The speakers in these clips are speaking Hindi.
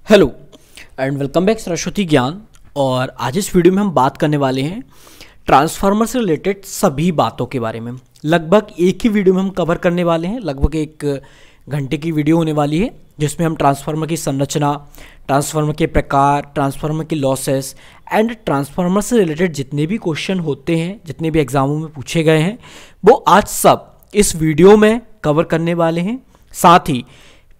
Hello and welcome back Saraswati ज्ञान। और आज इस वीडियो में हम बात करने वाले हैं ट्रांसफार्मर से रिलेटेड सभी बातों के बारे में। लगभग एक ही वीडियो में हम कवर करने वाले हैं, लगभग 1 घंटे की वीडियो होने वाली है, जिसमें हम ट्रांसफार्मर की संरचना, ट्रांसफार्मर के प्रकार, ट्रांसफार्मर के लॉसेस एंड ट्रांसफार्मर से रिलेटेड जितने भी क्वेश्चन होते हैं, जितने भी एग्जामों में पूछे गए हैं, वो आज सब इस वीडियो में कवर करने वाले हैं। साथ ही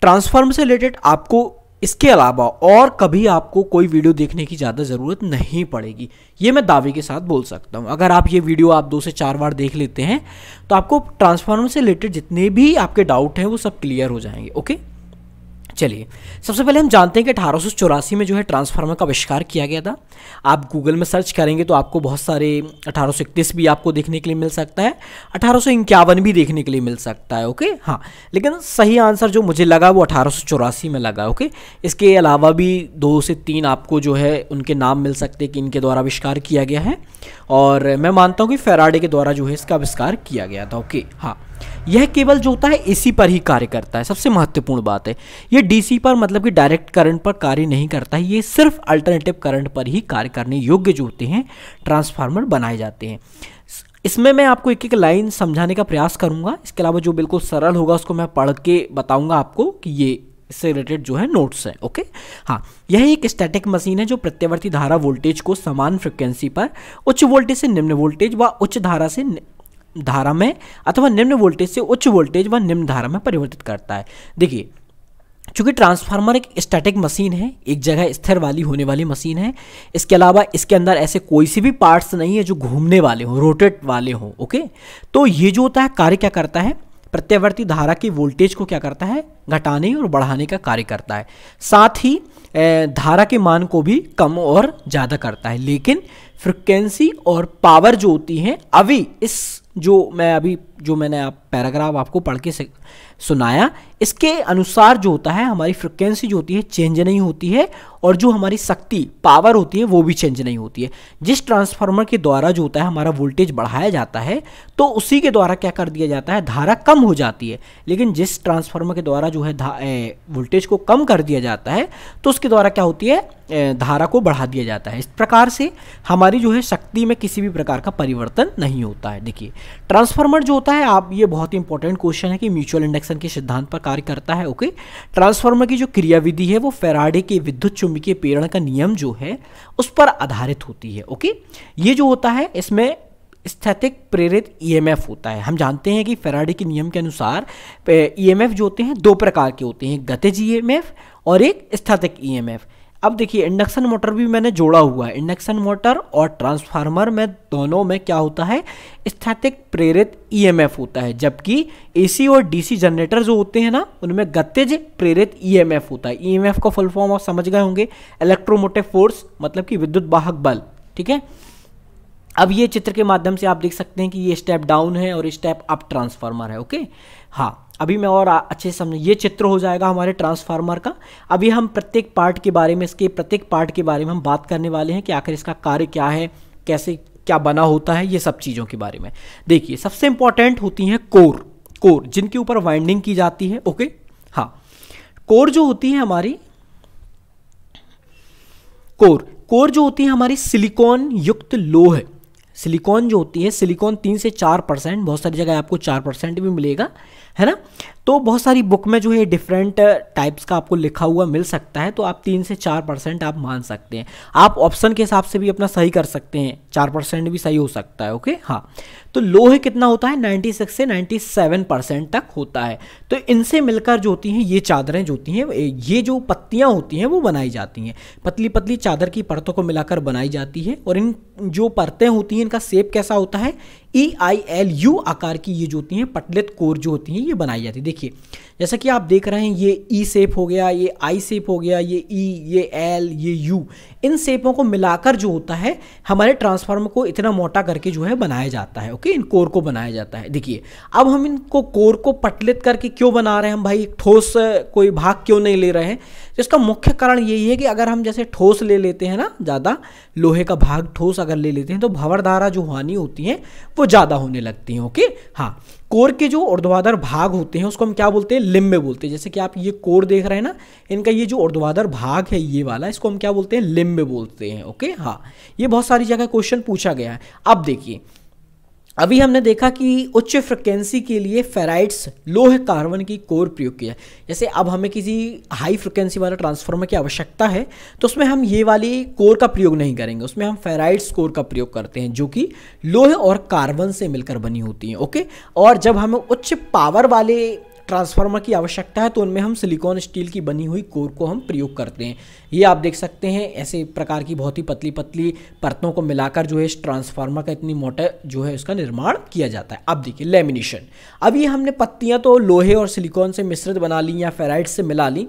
ट्रांसफार्मर से रिलेटेड आपको इसके अलावा और कभी आपको कोई वीडियो देखने की ज़्यादा ज़रूरत नहीं पड़ेगी, ये मैं दावे के साथ बोल सकता हूँ। अगर आप ये वीडियो आप 2 से 4 बार देख लेते हैं तो आपको ट्रांसफार्मर से रिलेटेड जितने भी आपके डाउट हैं वो सब क्लियर हो जाएंगे। ओके, चलिए सबसे पहले हम जानते हैं कि 1884 में जो है ट्रांसफार्मर का आविष्कार किया गया था। आप गूगल में सर्च करेंगे तो आपको बहुत सारे 1831 भी आपको देखने के लिए मिल सकता है, 1851 भी देखने के लिए मिल सकता है। ओके हाँ, लेकिन सही आंसर जो मुझे लगा वो 1884 में लगा। ओके, इसके अलावा भी 2 से 3 आपको जो है उनके नाम मिल सकते हैं कि इनके द्वारा आविष्कार किया गया है, और मैं मानता हूँ कि फैराडे के द्वारा जो है इसका आविष्कार किया गया था। ओके हाँ, यह केवल जो होता है एसी पर ही कार्य करता है, सबसे महत्वपूर्ण बात है। ये डीसी पर मतलब कि डायरेक्ट करंट पर कार्य नहीं करता है, ये सिर्फ अल्टरनेटिव करंट पर ही कार्य करने योग्य जो होते हैं ट्रांसफार्मर बनाए जाते हैं। इसमें मैं आपको एक एक लाइन समझाने का प्रयास करूंगा, इसके अलावा जो बिल्कुल सरल होगा उसको मैं पढ़ के बताऊंगा आपको कि ये इससे रिलेटेड जो है नोट्स है। ओके हाँ, यह एक स्टैटिक मशीन है जो प्रत्यावर्ती धारा वोल्टेज को समान फ्रिक्वेंसी पर उच्च वोल्टेज से निम्न वोल्टेज व उच्च धारा में अथवा निम्न वोल्टेज से उच्च वोल्टेज व निम्न धारा में परिवर्तित करता है। देखिए, चूंकि ट्रांसफार्मर एक स्टैटिक मशीन है, एक जगह स्थिर वाली होने वाली मशीन है, इसके अलावा इसके अंदर ऐसे कोई से भी पार्ट्स नहीं है जो घूमने वाले हों, रोटेट वाले हों। ओके, तो ये जो होता है कार्य क्या करता है, प्रत्यावर्ती धारा की वोल्टेज को क्या करता है, घटाने और बढ़ाने का कार्य करता है। साथ ही धारा के मान को भी कम और ज़्यादा करता है। लेकिन फ्रिक्वेंसी और पावर जो होती हैं, अभी इस जो मैंने पैराग्राफ आपको पढ़ के सुनाया, इसके अनुसार जो होता है हमारी फ्रिक्वेंसी जो होती है चेंज नहीं होती है, और जो हमारी शक्ति पावर होती है वो भी चेंज नहीं होती है। जिस ट्रांसफार्मर के द्वारा जो होता है हमारा वोल्टेज बढ़ाया जाता है तो उसी के द्वारा क्या कर दिया जाता है, धारा कम हो जाती है। लेकिन जिस ट्रांसफार्मर के द्वारा जो है वोल्टेज को कम कर दिया जाता है तो उसके द्वारा क्या होती है, धारा को बढ़ा दिया जाता है। इस प्रकार से हमारी जो है शक्ति में किसी भी प्रकार का परिवर्तन नहीं होता है। देखिए, ट्रांसफार्मर जो होता है, आप ये बहुत ही इंपॉर्टेंट क्वेश्चन है कि म्यूचुअल इंडक्शन के सिद्धांत पर कार्य करता है। ओके, ट्रांसफार्मर की जो क्रियाविधि है वो फैराडे के विद्युत चुंबकीय प्रेरण का नियम जो है उस पर आधारित होती है। ओके, ये जो होता है इसमें स्थैतिक प्रेरित ईएमएफ होता है। हम जानते हैं कि फैराडे के नियम के अनुसार ईएमएफ जो होते हैं 2 प्रकार के होते हैं, गतिज ईएमएफ और एक स्थैतिक ईएमएफ। अब देखिए, इंडक्शन मोटर भी मैंने जोड़ा हुआ है। इंडक्शन मोटर और ट्रांसफार्मर में दोनों में क्या होता है, स्थैतिक प्रेरित ईएमएफ होता है, जबकि एसी और डीसी जनरेटर जो होते हैं ना, उनमें गतिज प्रेरित ईएमएफ होता है। ईएमएफ का फुल फॉर्म आप समझ गए होंगे, इलेक्ट्रोमोटिव फोर्स, मतलब कि विद्युत वाहक बल। ठीक है, अब ये चित्र के माध्यम से आप देख सकते हैं कि ये स्टेप डाउन है और स्टेप अप ट्रांसफार्मर है। ओके हाँ, अभी मैं और अच्छे से समझ, ये चित्र हो जाएगा हमारे ट्रांसफार्मर का। अभी हम प्रत्येक पार्ट के बारे में, इसके प्रत्येक पार्ट के बारे में हम बात करने वाले हैं कि आखिर इसका कार्य क्या है, कैसे क्या बना होता है, ये सब चीज़ों के बारे में। देखिए, सबसे इंपॉर्टेंट होती हैं कोर जिनके ऊपर वाइंडिंग की जाती है। ओके हाँ, कोर जो होती है हमारी कोर जो होती है हमारी सिलिकॉन युक्त लोह। सिलिकॉन जो होती है, सिलिकॉन 3 से 4%, बहुत सारी जगह आपको 4% भी मिलेगा, है ना। तो बहुत सारी बुक में जो है डिफरेंट टाइप्स का आपको लिखा हुआ मिल सकता है, तो आप 3 से 4% आप मान सकते हैं। आप ऑप्शन के हिसाब से भी अपना सही कर सकते हैं, 4% भी सही हो सकता है। ओके हाँ, तो लोहे कितना होता है, 96 से 97% तक होता है। तो इनसे मिलकर जो होती हैं ये चादरें जो होती हैं, ये जो पत्तियां होती हैं वो बनाई जाती हैं, पतली पतली चादर की परतों को मिलाकर बनाई जाती है। और इन जो परतें होती हैं इनका शेप कैसा होता है, EILU आकार की ये जो होती हैं पटलित कोर जो होती हैं ये बनाई जाती है। देखिए, जैसा कि आप देख रहे हैं, ये ई शेप हो गया, ये आई शेप हो गया, ये ई, ये एल, ये यू, इन शेपों को मिलाकर जो होता है हमारे ट्रांसफार्मर को इतना मोटा करके जो है बनाया जाता है। ओके, इन कोर को बनाया जाता है। देखिए, अब हम इनको कोर को पटलित करके क्यों बना रहे हैं हम भाई, ठोस कोई भाग क्यों नहीं ले रहे हैं, तो इसका मुख्य कारण यही है कि अगर हम जैसे ठोस ले लेते हैं ना, ज़्यादा लोहे का भाग ठोस अगर ले लेते हैं तो भंवर धारा जो हानि होती है वो ज़्यादा होने लगती है। ओके हाँ, कोर के जो ऊर्ध्वाधर भाग होते हैं उसको हम क्या बोलते हैं, लिम्ब बोलते हैं। जैसे कि आप ये कोर देख रहे हैं ना, इनका ये जो ऊर्ध्वाधर भाग है ये वाला, इसको हम क्या बोलते हैं, लिम्ब बोलते हैं। ओके हाँ, ये बहुत सारी जगह क्वेश्चन पूछा गया है। अब देखिए, अभी हमने देखा कि उच्च फ्रिक्वेंसी के लिए फेराइड्स लोह कार्बन की कोर प्रयोग किया। जैसे अब हमें किसी हाई फ्रिक्वेंसी वाला ट्रांसफार्मर की आवश्यकता है तो उसमें हम ये वाली कोर का प्रयोग नहीं करेंगे, उसमें हम फेराइड्स कोर का प्रयोग करते हैं जो कि लोहे और कार्बन से मिलकर बनी होती हैं। ओके, और जब हमें उच्च पावर वाले ट्रांसफार्मर की आवश्यकता है तो उनमें हम सिलिकॉन स्टील की बनी हुई कोर को हम प्रयोग करते हैं। ये आप देख सकते हैं, ऐसे प्रकार की बहुत ही पतली पतली परतों को मिलाकर जो है इस ट्रांसफार्मर का इतनी मोटा जो है उसका निर्माण किया जाता है। अब देखिए लेमिनेशन, अब ये हमने पत्तियां तो लोहे और सिलिकॉन से मिश्रित बना ली या फेराइड से मिला ली।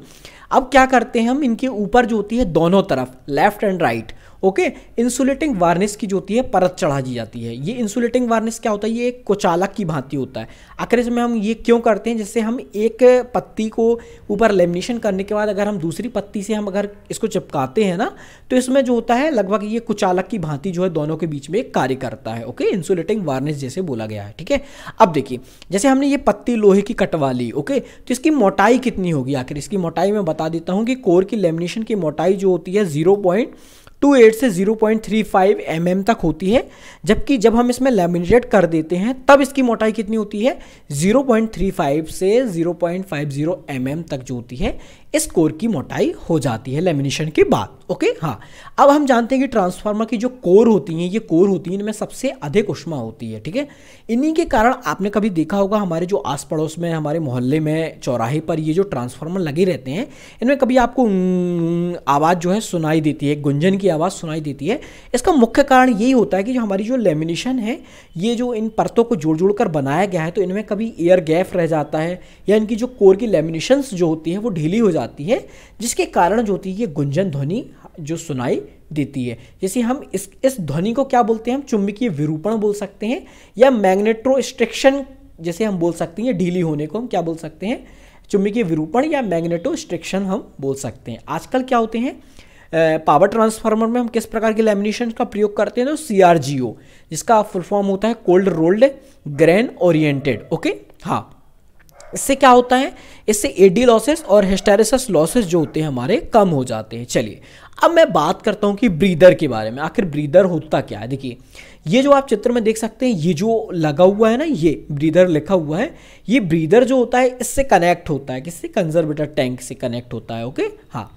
अब क्या करते हैं हम, इनके ऊपर जो होती है दोनों तरफ left and right, okay, insulating varnish की जो होती है परत चढ़ा दी जाती है। ये इंसुलेटिंग वार्निश क्या होता है, ये एक कुचालक की भांति होता है। आखिर इसमें हम ये क्यों करते हैं, जैसे हम एक पत्ती को ऊपर लेमिनेशन करने के बाद अगर हम दूसरी पत्ती से हम अगर इसको चिपकाते हैं ना, तो इसमें जो होता है लगभग ये कुचालक की भांति जो है दोनों के बीच में एक कार्य करता है। ओके, इंसुलेटिंग वार्निश जैसे बोला गया है। ठीक है, अब देखिए जैसे हमने ये पत्ती लोहे की कटवा ली, ओके, तो इसकी मोटाई कितनी होगी, आखिर इसकी मोटाई मैं बता देता हूँ कि कोर की लेमिनेशन की मोटाई जो होती है 0.28 से 0.35 mm तक होती है, जबकि जब हम इसमें लैमिनेट कर देते हैं तब इसकी मोटाई कितनी होती है, 0.35 से 0.50 mm तक जो होती है इस कोर की मोटाई हो जाती है लेमिनेशन के बाद। ओके हाँ, अब हम जानते हैं कि ट्रांसफार्मर की जो कोर होती हैं, ये कोर होती हैं, इनमें सबसे अधिक ऊष्मा होती है। ठीक है, इन्हीं के कारण आपने कभी देखा होगा हमारे जो आस पड़ोस में, हमारे मोहल्ले में, चौराहे पर ये जो ट्रांसफार्मर लगे रहते हैं, इनमें कभी आपको आवाज़ जो है सुनाई देती है, गुंजन की आवाज़ सुनाई देती है। इसका मुख्य कारण यही होता है कि जो हमारी जो लेमिनेशन है, ये जो इन परतों को जोड़ जोड़ कर बनाया गया है, तो इनमें कभी एयर गैप रह जाता है या इनकी जो कोर की लेमिनेशंस जो होती है वो ढीली हो जाती है, जिसके कारण जो होती है ये गुंजन ध्वनि जो सुनाई देती है। जैसे हम इस ध्वनि को क्या बोलते हैं, हम चुंबकीय विरूपण बोल सकते हैं या मैग्नेटोस्ट्रिक्शन जैसे हम बोल सकते हैं। ढीली होने को हम क्या बोल सकते हैं, चुंबकीय विरूपण या मैग्नेटोस्ट्रिक्शन हम बोल सकते हैं। आजकल क्या होते हैं, पावर ट्रांसफार्मर में हम किस प्रकार के लैमिनेशन का प्रयोग करते हैं, तो CRGO, जिसका फुल फॉर्म होता है cold rolled grain oriented. Okay हाँ, इससे क्या होता है, इससे एडी लॉसेस और हिस्टेरेसिस लॉसेस जो होते हैं हमारे कम हो जाते हैं। चलिए अब मैं बात करता हूं कि ब्रीदर के बारे में। आखिर ब्रीदर होता क्या है, देखिए ये जो आप चित्र में देख सकते हैं, ये जो लगा हुआ है ना, ये ब्रीदर लिखा हुआ है, ये ब्रीदर जो होता है इससे कनेक्ट होता है, किससे, कंजर्वेटर टैंक से कनेक्ट होता है। ओके हाँ,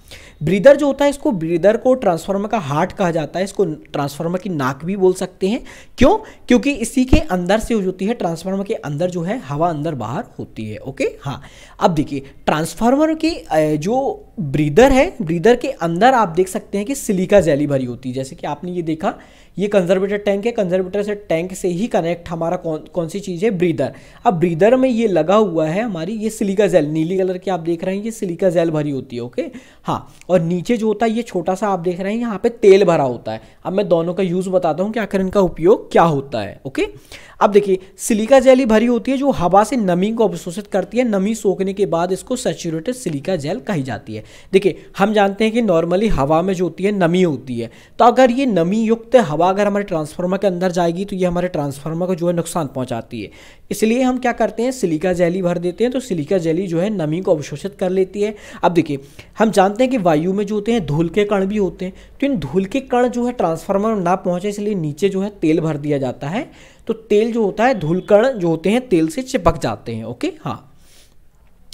ब्रीदर जो होता है, इसको ब्रीदर को ट्रांसफार्मर का हार्ट कहा जाता है, इसको ट्रांसफार्मर की नाक भी बोल सकते हैं। क्यों, क्योंकि इसी के अंदर से जो होती है, ट्रांसफार्मर के अंदर जो है हवा अंदर बाहर होती है। ओके हाँ, अब देखिए ट्रांसफार्मर की जो ब्रीदर है, ब्रीदर के अंदर आप देख सकते हैं कि सिलिका जेली भरी होती है। जैसे कि आपने ये देखा, ये कंजर्वेटर टैंक है, कंजर्वेटर से टैंक से ही कनेक्ट हमारा कौन सी चीज़ है, ब्रीदर। अब ब्रीदर में ये लगा हुआ है हमारी ये सिलिका जेल, नीली कलर की आप देख रहे हैं, ये सिलिका जेल भरी होती है। ओके हाँ, और नीचे जो होता है ये छोटा सा आप देख रहे हैं, यहाँ पे तेल भरा होता है। अब मैं दोनों का यूज़ बताता हूँ कि आखिर इनका उपयोग क्या होता है। ओके, अब देखिए सिलिका जेली भरी होती है जो हवा से नमी को अवशोषित करती है, नमी सोखने के बाद इसको सैचुरेटेड सिलिका जेल कही जाती है। देखिए हम जानते हैं कि नॉर्मली हवा में जो होती है नमी होती है, तो अगर ये नमी युक्त हवा अगर हमारे ट्रांसफार्मर के अंदर जाएगी तो ये हमारे ट्रांसफार्मर को जो है नुकसान पहुंचाती है। इसलिए हम क्या करते हैं, सिलिका जेली भर देते हैं, तो सिलिका जेली जो है नमी को अवशोषित कर लेती है। अब देखिए हम जानते हैं कि वायु में जो होते हैं धूल के कण भी होते हैं, तो इन धूल के कण जो है ट्रांसफार्मर में ना पहुंचे, इसलिए नीचे जो है तेल भर दिया जाता है, तो तेल जो होता है, धूल कण जो होते हैं तेल से चिपक जाते हैं। ओके हाँ,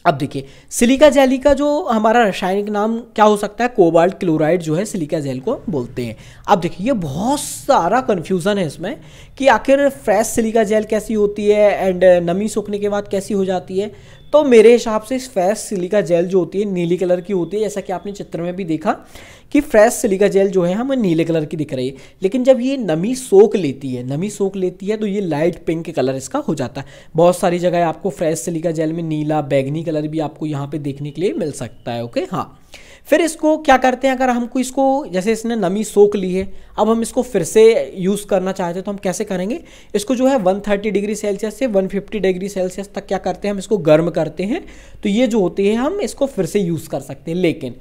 अब देखिए सिलिका जेली का जो हमारा रासायनिक नाम क्या हो सकता है, कोबाल्ट क्लोराइड जो है सिलिका जेल को बोलते हैं। अब देखिए ये बहुत सारा कन्फ्यूज़न है इसमें कि आखिर फ्रेश सिलिका जेल कैसी होती है एंड नमी सूखने के बाद कैसी हो जाती है। तो मेरे हिसाब से फ्रेश सिलिका जेल जो होती है नीली कलर की होती है, जैसा कि आपने चित्र में भी देखा कि फ्रेश सिलिका जेल जो है हमें नीले कलर की दिख रही है, लेकिन जब ये नमी सोख लेती है तो ये लाइट पिंक कलर इसका हो जाता है। बहुत सारी जगह आपको फ्रेश सिलिका जेल में नीला बैगनी कलर भी आपको यहाँ पे देखने के लिए मिल सकता है। ओके हाँ, फिर इसको क्या करते हैं, अगर हमको इसको जैसे इसने नमी सोख ली है, अब हम इसको फिर से यूज़ करना चाहते हैं तो हम कैसे करेंगे, इसको जो है 130 डिग्री सेल्सियस से 150 डिग्री सेल्सियस तक क्या करते हैं, हम इसको गर्म करते हैं, तो ये जो होती है हम इसको फिर से यूज़ कर सकते हैं। लेकिन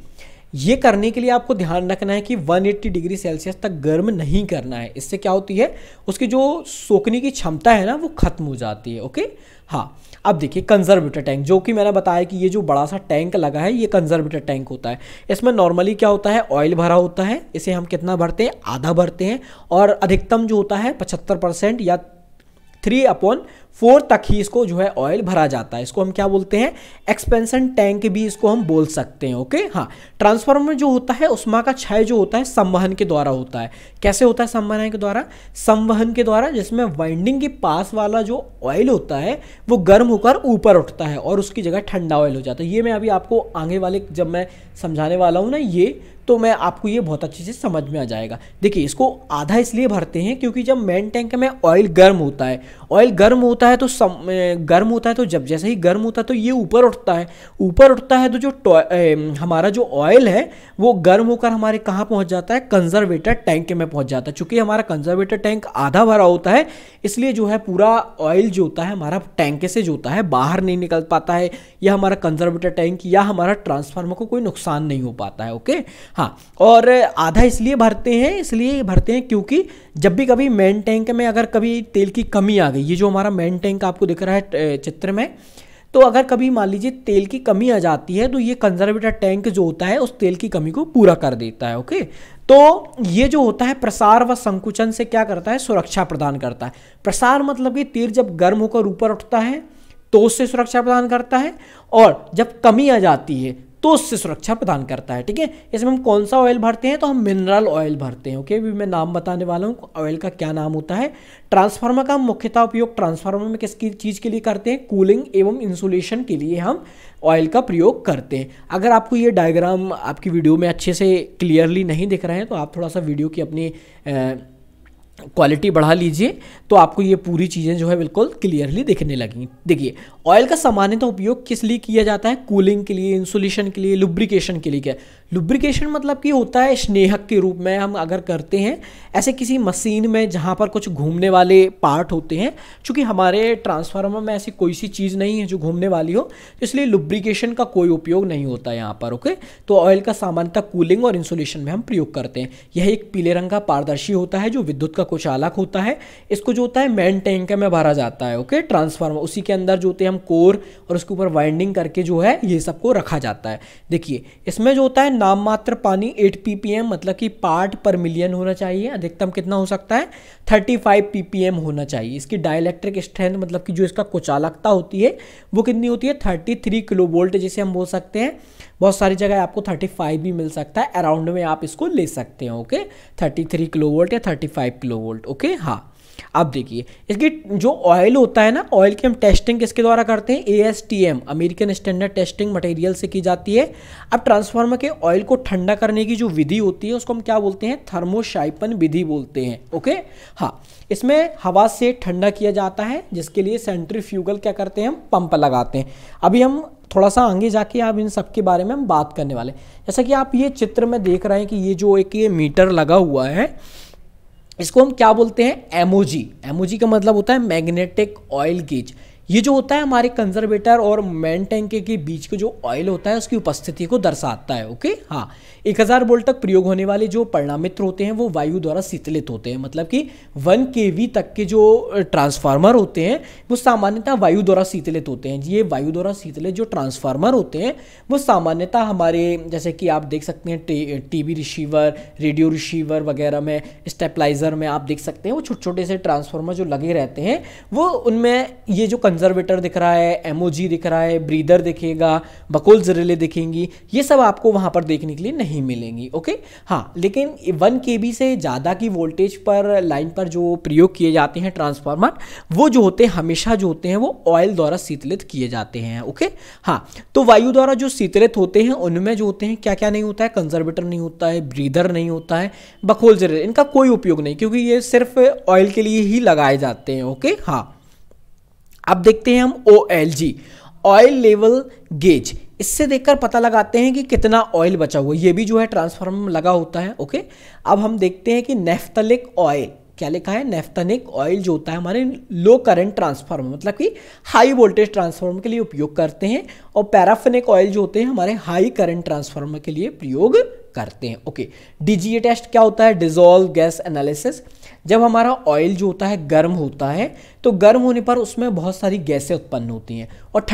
ये करने के लिए आपको ध्यान रखना है कि 180 डिग्री सेल्सियस तक गर्म नहीं करना है। इससे क्या होती है, उसकी जो सोखने की क्षमता है ना वो खत्म हो जाती है। ओके हाँ, अब देखिए कंजर्वेटर टैंक, जो कि मैंने बताया कि ये जो बड़ा सा टैंक लगा है ये कंजर्वेटर टैंक होता है। इसमें नॉर्मली क्या होता है, ऑयल भरा होता है। इसे हम कितना भरते हैं, आधा भरते हैं, और अधिकतम जो होता है 75% या 3/4 तक ही इसको जो है ऑयल भरा जाता है। इसको हम क्या बोलते हैं, एक्सपेंशन टैंक भी इसको हम बोल सकते हैं। ओके हाँ, ट्रांसफार्मर जो होता है उसमें का क्षय जो होता है संवहन के द्वारा होता है। कैसे होता है संवहन के द्वारा, संवहन के द्वारा, जिसमें वाइंडिंग के पास वाला जो ऑयल होता है वो गर्म होकर ऊपर उठता है और उसकी जगह ठंडा ऑयल हो जाता है। ये मैं अभी आपको आगे वाले जब मैं समझाने वाला हूँ ना ये, तो मैं आपको ये बहुत अच्छे से समझ में आ जाएगा। देखिए इसको आधा इसलिए भरते हैं क्योंकि जब मेन टैंक में ऑयल गर्म होता है, ऑयल गर्म होता है तो गर्म होता है तो जब जैसे ही गर्म होता है तो ये ऊपर उठता है, ऊपर उठता है तो जो हमारा जो ऑयल है वो गर्म होकर हमारे कहाँ पहुँच जाता है, कंजर्वेटर टैंक में पहुँच जाता है। चूँकि हमारा कंजर्वेटर टैंक आधा भरा होता है इसलिए जो है पूरा ऑयल जो होता है हमारा टैंक से जो होता है बाहर नहीं निकल पाता है, या हमारा कंजर्वेटर टैंक या हमारा ट्रांसफार्मर को कोई नुकसान नहीं हो पाता है। ओके हाँ, और आधा इसलिए भरते हैं क्योंकि जब भी कभी मेन टैंक में अगर कभी तेल की कमी आ गई, ये जो हमारा मेन टैंक आपको दिख रहा है चित्र में, तो अगर कभी मान लीजिए तेल की कमी आ जाती है तो ये कंजर्वेटर टैंक जो होता है उस तेल की कमी को पूरा कर देता है। ओके, तो ये जो होता है प्रसार व संकुचन से क्या करता है, सुरक्षा प्रदान करता है। प्रसार मतलब कि तेल जब गर्म होकर ऊपर उठता है तो उससे सुरक्षा प्रदान करता है, और जब कमी आ जाती है तो उससे सुरक्षा प्रदान करता है। ठीक है, इसमें हम कौन सा ऑयल भरते हैं, तो हम मिनरल ऑयल भरते हैं। ओके, अभी मैं नाम बताने वाला हूँ ऑयल का क्या नाम होता है। ट्रांसफार्मर का मुख्यतः उपयोग ट्रांसफार्मर में किसकी चीज़ के लिए करते हैं, कूलिंग एवं इंसुलेशन के लिए हम ऑयल का प्रयोग करते हैं। अगर आपको ये डायग्राम आपकी वीडियो में अच्छे से क्लियरली नहीं दिख रहे हैं तो आप थोड़ा सा वीडियो की अपनी क्वालिटी बढ़ा लीजिए तो आपको ये पूरी चीज़ें जो है बिल्कुल क्लियरली दिखने लगेंगी। देखिए ऑयल का सामान्यतः उपयोग किस लिए किया जाता है, कूलिंग के लिए, इंसुलेशन के लिए, लुब्रिकेशन के लिए। क्या लुब्रिकेशन मतलब कि होता है स्नेहक के रूप में हम अगर करते हैं ऐसे किसी मशीन में जहाँ पर कुछ घूमने वाले पार्ट होते हैं। चूँकि हमारे ट्रांसफार्मर में ऐसी कोई सी चीज़ नहीं है जो घूमने वाली हो, तो इसलिए लुब्रिकेशन का कोई उपयोग नहीं होता यहाँ पर। ओके, तो ऑयल का सामान्यतः कूलिंग और इंसुलेशन में हम प्रयोग करते हैं। यह एक पीले रंग का पारदर्शी होता है जो विद्युत का कुचालक होता है। इसको जो होता है मेन टैंक में भरा जाता है। ओके, ट्रांसफार्मर उसी के अंदर जो होते हैं हम कोर और उसके ऊपर वाइंडिंग करके जो है ये सबको रखा जाता है। देखिए इसमें जो होता है नाम मात्र पानी 8 ppm मतलब कि पार्ट पर मिलियन होना चाहिए। अधिकतम कितना हो सकता है, 35 ppm होना चाहिए। इसकी डाइलेक्ट्रिक स्ट्रेंथ मतलब कि जो इसका कुचालकता होती है वो कितनी होती है, 33 किलोवोल्ट जिसे हम बोल सकते हैं। बहुत सारी जगह आपको 35 भी मिल सकता है, अराउंड में आप इसको ले सकते हैं। ओके, 33 किलोवोल्ट या 35 किलोवोल्ट। ओके हाँ, अब देखिए इसकी जो ऑयल होता है ना, ऑयल की हम टेस्टिंग किसके द्वारा करते हैं, ASTM American standard testing material से की जाती है। अब ट्रांसफार्मर के ऑयल को ठंडा करने की जो विधि होती है उसको हम क्या बोलते हैं, थर्मोशाइपन विधि बोलते हैं। ओके हाँ, इसमें हवा से ठंडा किया जाता है जिसके लिए सेंट्रीफ्यूगल क्या करते हैं, हम पंप लगाते हैं। अभी हम थोड़ा सा आगे जाके आप इन सब के बारे में हम बात करने वाले हैं। जैसा कि आप ये चित्र में देख रहे हैं कि ये जो एक ये मीटर लगा हुआ है इसको हम क्या बोलते हैं, एमओजी। एमओजी का मतलब होता है मैग्नेटिक ऑयल गेज। ये जो होता है हमारे कंजर्वेटर और मेन टैंक के बीच के जो ऑयल होता है उसकी उपस्थिति को दर्शाता है। ओके हाँ, 1000 वोल्ट तक प्रयोग होने वाले जो परिणामित्र होते हैं वो वायु द्वारा शीतलित होते हैं। मतलब कि 1 kV तक के जो ट्रांसफार्मर होते हैं वो सामान्यतः वायु द्वारा शीतलित होते हैं। ये वायु द्वारा शीतलित जो ट्रांसफार्मर होते हैं वो सामान्यतः हमारे जैसे कि आप देख सकते हैं टीवी रिसीवर, रेडियो रिसीवर वगैरह में, स्टेबलाइजर में आप देख सकते हैं वो छोटे छोटे से ट्रांसफार्मर जो लगे रहते हैं वो उनमें ये जो कंजर्वेटर दिख रहा है, एमओजी दिख रहा है, ब्रीदर दिखेगा, बकोल्स रिले दिखेंगी, ये सब आपको वहां पर देखने के लिए नहीं मिलेंगी। ओके हाँ, लेकिन 1 kV से ज़्यादा की वोल्टेज पर लाइन पर जो प्रयोग किए जाते हैं ट्रांसफार्मर वो जो होते हैं हमेशा जो होते हैं वो ऑयल द्वारा शीतलित किए जाते हैं। ओके हाँ, तो वायु द्वारा जो शीतलित होते हैं उनमें जो होते हैं क्या क्या नहीं होता है, कंजर्वेटर नहीं होता है, ब्रीदर नहीं होता है, बकोल्स रिले, इनका कोई उपयोग नहीं क्योंकि ये सिर्फ ऑयल के लिए ही लगाए जाते हैं। ओके हाँ, अब देखते हैं हम OLG ऑयल लेवल गेज। इससे देखकर पता लगाते हैं कि कितना ऑयल बचा हुआ है। ये भी जो है ट्रांसफार्मर में लगा होता है। ओके, अब हम देखते हैं कि नेफ्थलिक ऑयल क्या लिखा है, नेफ्थेनिक ऑयल जो होता है हमारे लो करंट ट्रांसफार्मर मतलब कि हाई वोल्टेज ट्रांसफार्मर के लिए उपयोग करते हैं, और पैराफिनिक ऑयल जो होते हैं हमारे हाई करंट ट्रांसफार्मर के लिए प्रयोग करते हैं। ओके, डीजीए टेस्ट क्या होता है, डिसॉल्व गैस एनालिसिस। जब हमारा ऑयल जो होता है गर्म होता है तो गर्म होने पर उसमें बहुत सारी गैसें उत्पन्न होती हैं, और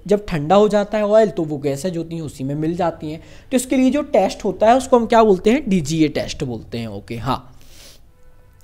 जब ठंडा हो जाता है ऑयल तो वो गैसें जो होती हैं उसी में मिल जाती हैं। तो इसके लिए जो टेस्ट होता है उसको हम क्या बोलते हैं, डीजीए टेस्ट बोलते हैं। ओके, हाँ।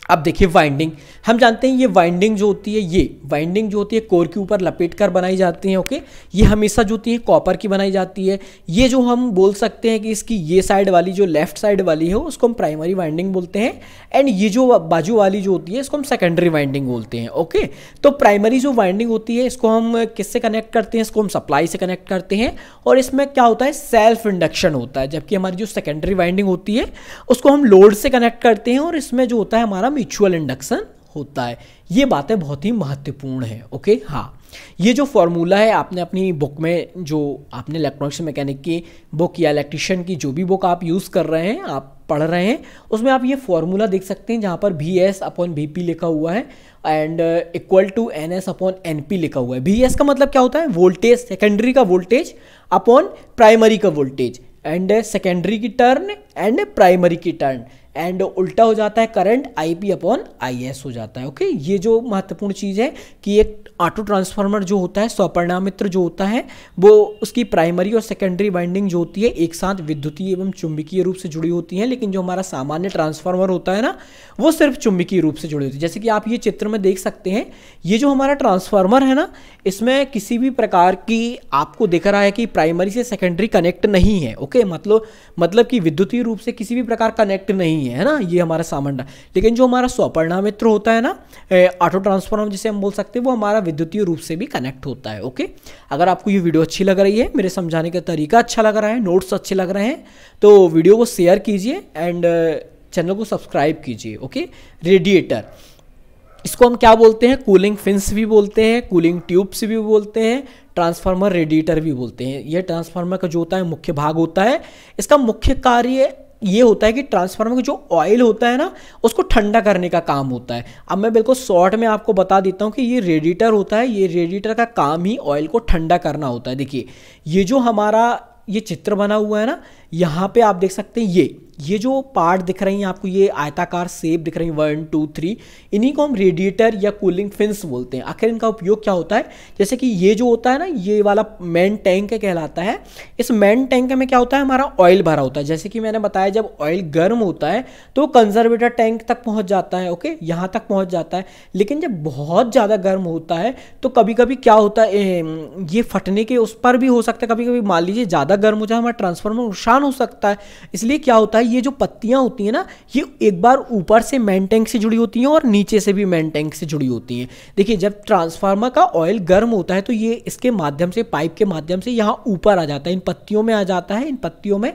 अब देखिए वाइंडिंग, हम जानते हैं ये वाइंडिंग जो होती है, ये वाइंडिंग जो होती है कोर के ऊपर लपेट कर बनाई जाती है। ओके, ये हमेशा जो होती है कॉपर की बनाई जाती है। ये जो हम बोल सकते हैं कि इसकी ये साइड वाली जो लेफ्ट साइड वाली है उसको हम प्राइमरी वाइंडिंग बोलते हैं, एंड ये जो बाजू वाली जो होती है इसको हम सेकेंडरी वाइंडिंग बोलते हैं। ओके, तो प्राइमरी जो वाइंडिंग होती है इसको हम किससे कनेक्ट करते हैं, इसको हम सप्लाई से कनेक्ट करते हैं, और इसमें क्या होता है, सेल्फ इंडक्शन होता है। जबकि हमारी जो सेकेंडरी वाइंडिंग होती है उसको हम लोड से कनेक्ट करते हैं, और इसमें जो होता है हमारा म्यूचुअल इंडक्शन होता है। ये बातें बहुत ही महत्वपूर्ण है। ओके, हाँ। ये जो फॉर्मूला है आपने अपनी बुक में, जो आपने इलेक्ट्रॉनिक्स मैकेनिक की बुक या इलेक्ट्रिशियन की जो भी बुक आप यूज़ कर रहे हैं, आप पढ़ रहे हैं, उसमें आप ये फॉर्मूला देख सकते हैं जहाँ पर VS/VP लिखा हुआ है एंड इक्वल टू NS/NP लिखा हुआ है। VS का मतलब क्या होता है, वोल्टेज, सेकेंडरी का वोल्टेज अपॉन प्राइमरी का वोल्टेज, एंड सेकेंडरी की टर्न एंड प्राइमरी की टर्न, एंड उल्टा हो जाता है करंट IP/IS हो जाता है। ओके, ये जो महत्वपूर्ण चीज़ है कि एक ऑटो ट्रांसफार्मर जो होता है, स्वपरिणामित्र जो होता है, वो उसकी प्राइमरी और सेकेंडरी वाइंडिंग जो होती है एक साथ विद्युतीय एवं चुंबकीय रूप से जुड़ी होती है, लेकिन जो हमारा सामान्य ट्रांसफार्मर होता है ना, वो सिर्फ चुंबकीय रूप से जुड़ी होती है। जैसे कि आप ये चित्र में देख सकते हैं, ये जो हमारा ट्रांसफार्मर है ना, इसमें किसी भी प्रकार की आपको दिख रहा है कि प्राइमरी से सेकेंडरी कनेक्ट नहीं है। ओके, मतलब कि विद्युतीय रूप से किसी भी प्रकार कनेक्ट नहीं है ना, ये हमारा सामान्य। लेकिन जो हमारा स्वपरिणामित्र होता है ना, ऑटो ट्रांसफार्मर जिसे हम बोल सकते हैं, वो हमारा विद्युतीय रूप से भी कनेक्ट होता है। ओके, अगर आपको ये वीडियो अच्छी लग रही है, मेरे समझाने का तरीका अच्छा लग रहा है, नोट्स अच्छे लग रहे हैं, तो वीडियो को शेयर कीजिए एंड चैनल को सब्सक्राइब कीजिए। ओके, रेडिएटर, इसको हम क्या बोलते हैं, कूलिंग फिन्स भी बोलते हैं, कूलिंग ट्यूब्स भी बोलते हैं, ट्रांसफार्मर रेडिएटर भी बोलते हैं। यह ट्रांसफार्मर का जो होता है मुख्य भाग होता है। इसका मुख्य कार्य ये होता है कि ट्रांसफार्मर का जो ऑयल होता है ना, उसको ठंडा करने का काम होता है। अब मैं बिल्कुल शॉर्ट में आपको बता देता हूँ कि ये रेडिएटर होता है, ये रेडिएटर का काम ही ऑयल को ठंडा करना होता है। देखिए, ये जो हमारा ये चित्र बना हुआ है ना, यहाँ पे आप देख सकते हैं ये जो पार्ट दिख रही हैं आपको, ये आयताकार शेप दिख रही है 1 2 3, इन्हीं को हम रेडिएटर या कूलिंग फिन्स बोलते हैं। आखिर इनका उपयोग क्या होता है, जैसे कि ये जो होता है ना, ये वाला मेन टैंक कहलाता है। इस मेन टैंक में क्या होता है, हमारा ऑयल भरा होता है। जैसे कि मैंने बताया, जब ऑयल गर्म होता है तो कंजर्वेटर टैंक तक पहुँच जाता है। ओके, यहाँ तक पहुँच जाता है। लेकिन जब बहुत ज़्यादा गर्म होता है तो कभी कभी क्या होता है, ये फटने के उस पर भी हो सकता है। कभी कभी मान लीजिए ज़्यादा गर्म हो जाए, हमारा ट्रांसफार्मर नुकसान हो सकता है। इसलिए क्या होता है, ये जो पत्तियां होती हैं ना, ये एक बार ऊपर से मेन टैंक से जुड़ी होती हैं और नीचे से भी मेन टैंक से जुड़ी होती हैं। देखिए, जब ट्रांसफार्मर का ऑयल गर्म होता है तो ये इसके माध्यम से, पाइप के माध्यम से यहाँ ऊपर आ जाता है, इन पत्तियों में आ जाता है। इन पत्तियों में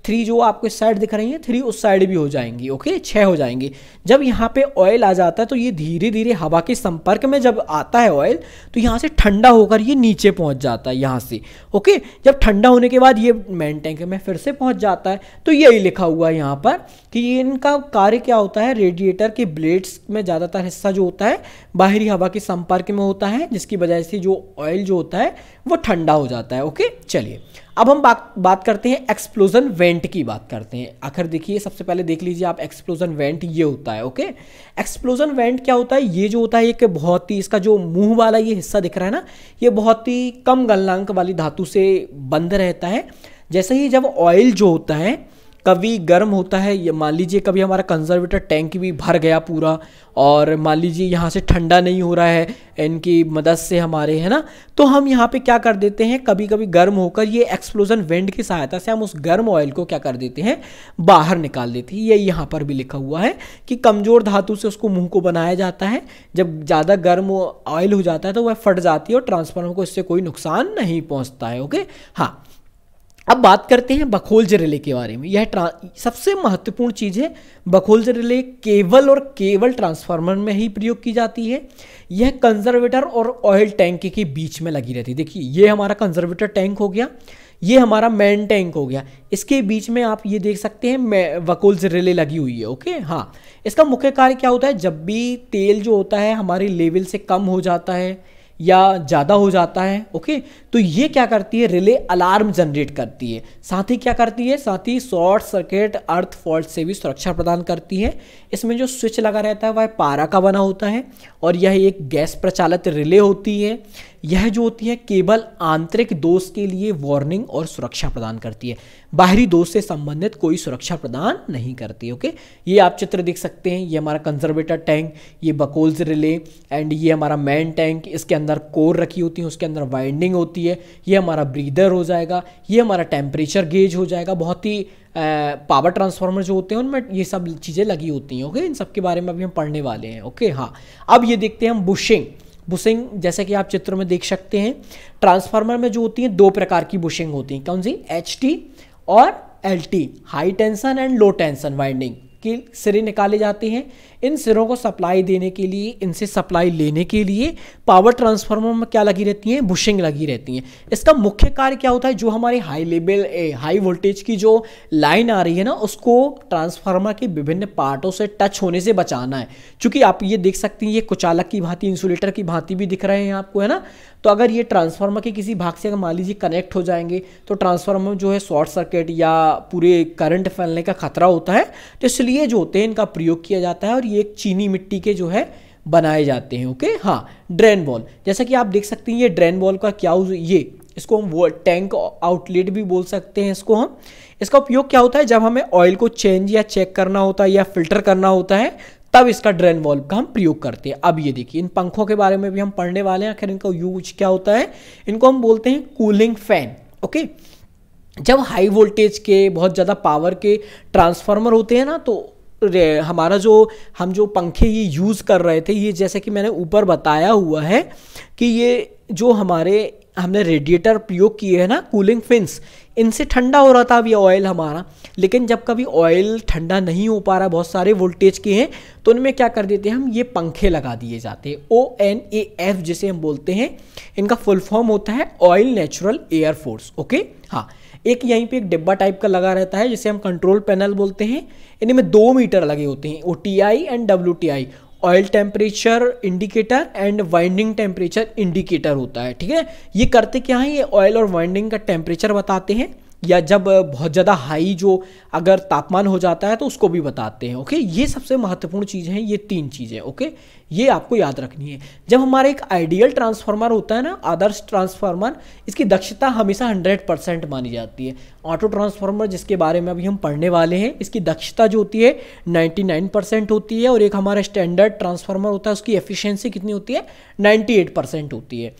3 जो आपको इस साइड दिख रही हैं, 3 उस साइड भी हो जाएंगी। ओके, 6 हो जाएंगी। जब यहाँ पे ऑयल आ जाता है तो ये धीरे धीरे हवा के संपर्क में जब आता है ऑयल, तो यहाँ से ठंडा होकर ये नीचे पहुँच जाता है यहाँ से। ओके, जब ठंडा होने के बाद ये मेन टैंक में फिर से पहुँच जाता है। तो यही लिखा हुआ है यहाँ पर कि ये इनका कार्य क्या होता है, रेडिएटर के ब्लेड्स में ज़्यादातर हिस्सा जो होता है बाहरी हवा के संपर्क में होता है, जिसकी वजह से जो ऑयल जो होता है वो ठंडा हो जाता है। ओके, चलिए अब हम बात करते हैं एक्सप्लोजन वेंट की बात करते हैं। आखिर देखिए, सबसे पहले देख लीजिए आप, एक्सप्लोजन वेंट ये होता है। ओके, एक्सप्लोजन वेंट क्या होता है, ये जो होता है एक बहुत ही, इसका जो मुंह वाला ये हिस्सा दिख रहा है ना, ये बहुत ही कम गलनांक वाली धातु से बंद रहता है। जैसे ही जब ऑयल जो होता है कभी गर्म होता है, ये मान लीजिए कभी हमारा कंजर्वेटर टैंक भी भर गया पूरा, और मान लीजिए यहाँ से ठंडा नहीं हो रहा है इनकी मदद से हमारे, है ना, तो हम यहाँ पे क्या कर देते हैं, कभी कभी गर्म होकर ये एक्सप्लोजन वेंट की सहायता से हम उस गर्म ऑयल को क्या कर देते हैं, बाहर निकाल देते हैं। ये यहाँ पर भी लिखा हुआ है कि कमज़ोर धातु से उसको मुंह को बनाया जाता है। जब ज़्यादा गर्म ऑयल हो जाता है तो वह फट जाती है और ट्रांसफार्मर को इससे कोई नुकसान नहीं पहुँचता है। ओके, हाँ। अब बात करते हैं बखोल्ज रिले के बारे में। यह सबसे महत्वपूर्ण चीज़ है। बखोल्ज रिले केवल और केवल ट्रांसफार्मर में ही प्रयोग की जाती है। यह कंजर्वेटर और ऑयल टैंक के बीच में लगी रहती है। देखिए, ये हमारा कंजर्वेटर टैंक हो गया, ये हमारा मेन टैंक हो गया। इसके बीच में आप ये देख सकते हैं वकोल्स रिले लगी हुई है। ओके हाँ, इसका मुख्य कार्य क्या होता है, जब भी तेल जो होता है हमारे लेवल से कम हो जाता है या ज़्यादा हो जाता है, ओके, तो ये क्या करती है, रिले अलार्म जनरेट करती है। साथ ही क्या करती है, साथ ही शॉर्ट सर्किट अर्थ फॉल्ट से भी सुरक्षा प्रदान करती है। इसमें जो स्विच लगा रहता है वह पारा का बना होता है और यह एक गैस प्रचालित रिले होती है। यह जो होती है केवल आंतरिक दोष के लिए वार्निंग और सुरक्षा प्रदान करती है, बाहरी दोष से संबंधित कोई सुरक्षा प्रदान नहीं करती। ओके, ये आप चित्र देख सकते हैं, ये हमारा कंजर्वेटर टैंक, ये बकोल्स रिले एंड ये हमारा मेन टैंक, इसके अंदर कोर रखी होती है, उसके अंदर वाइंडिंग होती है, ये हमारा ब्रीदर हो जाएगा, ये हमारा टेम्परेचर गेज हो जाएगा। बहुत ही पावर ट्रांसफार्मर जो होते हैं उनमें ये सब चीज़ें लगी होती हैं। ओके, इन सब के बारे में अभी हम पढ़ने वाले हैं। ओके हाँ, अब ये देखते हैं हम बुशिंग। जैसे कि आप चित्र में देख सकते हैं, ट्रांसफार्मर में जो होती है दो प्रकार की बुशिंग होती है। कौन सी, HT और LT, high tension and low tension winding के सिरे निकाले जाते हैं। इन सिरों को सप्लाई देने के लिए, इनसे सप्लाई लेने के लिए पावर ट्रांसफार्मर में क्या लगी रहती हैं, बुशिंग लगी रहती हैं। इसका मुख्य कार्य क्या होता है, जो हमारे हाई वोल्टेज की जो लाइन आ रही है ना, उसको ट्रांसफार्मर के विभिन्न पार्टों से टच होने से बचाना है। क्योंकि आप ये देख सकते हैं ये कुचालक की भांति, इंसुलेटर की भांति भी दिख रहे हैं आपको, है ना। तो अगर ये ट्रांसफार्मर के किसी भाग से अगर मान लीजिए कनेक्ट हो जाएंगे तो ट्रांसफार्मर जो है शॉर्ट सर्किट या पूरे करंट फैलने का खतरा होता है। तो इसलिए जो होते हैं इनका प्रयोग किया जाता है और ये एक चीनी मिट्टी के जो है बनाए जाते हैं। ओके हाँ, ड्रेन वॉल, जैसा कि आप देख सकते हैं ये ड्रेन वॉल का क्या, ये इसको हम वो टैंक आउटलेट भी बोल सकते हैं इसको हम। इसका उपयोग क्या होता है, जब हमें ऑयल को चेंज या चेक करना होता है या फिल्टर करना होता है तब इसका ड्रेन वॉल्व का हम प्रयोग करते हैं। अब ये देखिए, इन पंखों के बारे में भी हम पढ़ने वाले हैं। आखिर इनका यूज क्या होता है, इनको हम बोलते हैं कूलिंग फैन। ओके, जब हाई वोल्टेज के बहुत ज़्यादा पावर के ट्रांसफार्मर होते हैं ना, तो हमारा हम जो पंखे ये यूज़ कर रहे थे, ये जैसे कि मैंने ऊपर बताया हुआ है कि ये जो हमने रेडिएटर प्रयोग किए हैं ना, कूलिंग फिन्स, इनसे ठंडा हो रहा था अब ये ऑयल हमारा। लेकिन जब कभी ऑयल ठंडा नहीं हो पा रहा, बहुत सारे वोल्टेज के हैं, तो उनमें क्या कर देते हैं हम, ये पंखे लगा दिए जाते हैं। ONAF जिसे हम बोलते हैं, इनका फुल फॉर्म होता है oil natural air force. Okay हाँ, एक यहीं पे एक डिब्बा टाइप का लगा रहता है जिसे हम कंट्रोल पैनल बोलते हैं। इनमें 2 मीटर लगे होते हैं, OTI and WTI, oil temperature indicator and winding temperature indicator होता है। ठीक है, ये करते क्या है, ये ऑयल और वाइंडिंग का टेम्परेचर बताते हैं, या जब बहुत ज़्यादा हाई जो अगर तापमान हो जाता है तो उसको भी बताते हैं। ओके, ये सबसे महत्वपूर्ण चीज़ है, ये 3 चीज़ें। ओके, ये आपको याद रखनी है। जब हमारा एक आइडियल ट्रांसफार्मर होता है ना, आदर्श ट्रांसफार्मर, इसकी दक्षता हमेशा 100% मानी जाती है। ऑटो ट्रांसफार्मर जिसके बारे में अभी हम पढ़ने वाले हैं, इसकी दक्षता जो होती है 99% होती है। और एक हमारा स्टैंडर्ड ट्रांसफार्मर होता है, उसकी एफिशिएंसी कितनी होती है, 98% होती है।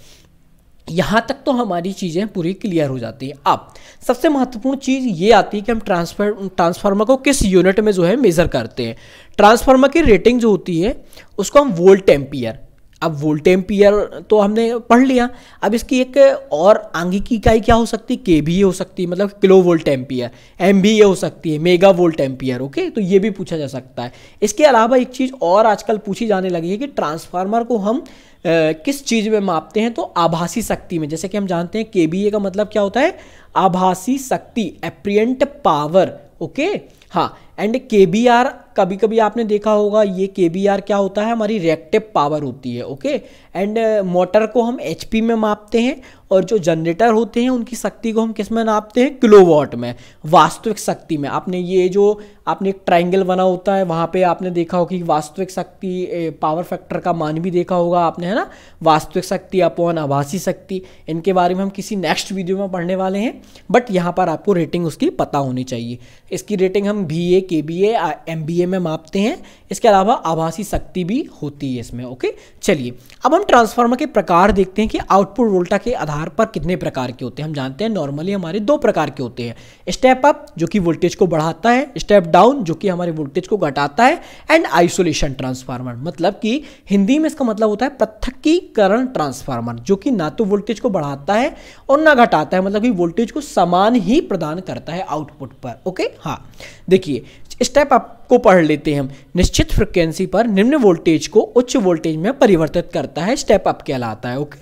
यहाँ तक तो हमारी चीज़ें पूरी क्लियर हो जाती हैं। अब सबसे महत्वपूर्ण चीज़ ये आती है कि हम ट्रांसफार्मर को किस यूनिट में जो है मेज़र करते हैं। ट्रांसफार्मर की रेटिंग जो होती है उसको हम वोल्ट एम्पियर, अब वोल्ट एम्पियर तो हमने पढ़ लिया। अब इसकी एक और आगे की इकाई क्या हो सकती है, केवीए हो सकती है, मतलब किलो वोल्ट एम्पियर, एमवीए हो सकती है, मेगा वोल्ट एम्पियर। ओके, तो ये भी पूछा जा सकता है। इसके अलावा एक चीज़ और आजकल पूछी जाने लगी है कि ट्रांसफार्मर को हम किस चीज़ में मापते हैं, तो आभासी शक्ति में। जैसे कि हम जानते हैं केवीए का मतलब क्या होता है, आभासी शक्ति, एप्रिएंट पावर। ओके हाँ, एंड केबीआर, कभी कभी आपने देखा होगा, ये केबीआर क्या होता है, हमारी रिएक्टिव पावर होती है। ओके, एंड मोटर को हम एचपी में मापते हैं और जो जनरेटर होते हैं उनकी शक्ति को हम किस में नापते हैं, किलोवाट में, वास्तविक शक्ति में। आपने ये जो आपने एक ट्रायंगल बना होता है वहाँ पे आपने देखा होगा कि वास्तविक शक्ति, पावर फैक्टर का मान भी देखा होगा आपने, है ना, वास्तविक शक्ति अपॉन आभासी शक्ति। इनके बारे में हम किसी नेक्स्ट वीडियो में पढ़ने वाले हैं, बट यहाँ पर आपको रेटिंग उसकी पता होनी चाहिए। इसकी रेटिंग हम VA, KBA, MBA में मापते हैं। इसके अलावा आभासी शक्ति भी होती है इसमें। ओके, चलिए अब हम ट्रांसफार्मर के प्रकार देखते हैं कि आउटपुट वोल्टा के आधार पर कितने प्रकार के होते हैं। हम जानते हैं नॉर्मली हमारे 2 प्रकार के होते हैं, स्टेप अप जो कि वोल्टेज को बढ़ाता है, स्टेप डाउन जो कि हमारे वोल्टेज को घटाता है, एंड आइसोलेशन ट्रांसफार्मर, मतलब कि हिंदी में इसका मतलब होता है पृथक्कीकरण ट्रांसफार्मर, जो कि ना तो वोल्टेज को बढ़ाता है और ना घटाता है, मतलब कि वोल्टेज को समान ही प्रदान करता है आउटपुट पर। ओके हाँ, देखिए स्टेप अप को पढ़ लेते हैं हम। निश्चित फ्रिक्वेंसी पर निम्न वोल्टेज को उच्च वोल्टेज में परिवर्तित करता है, स्टेप अप कहलाता है। ओके,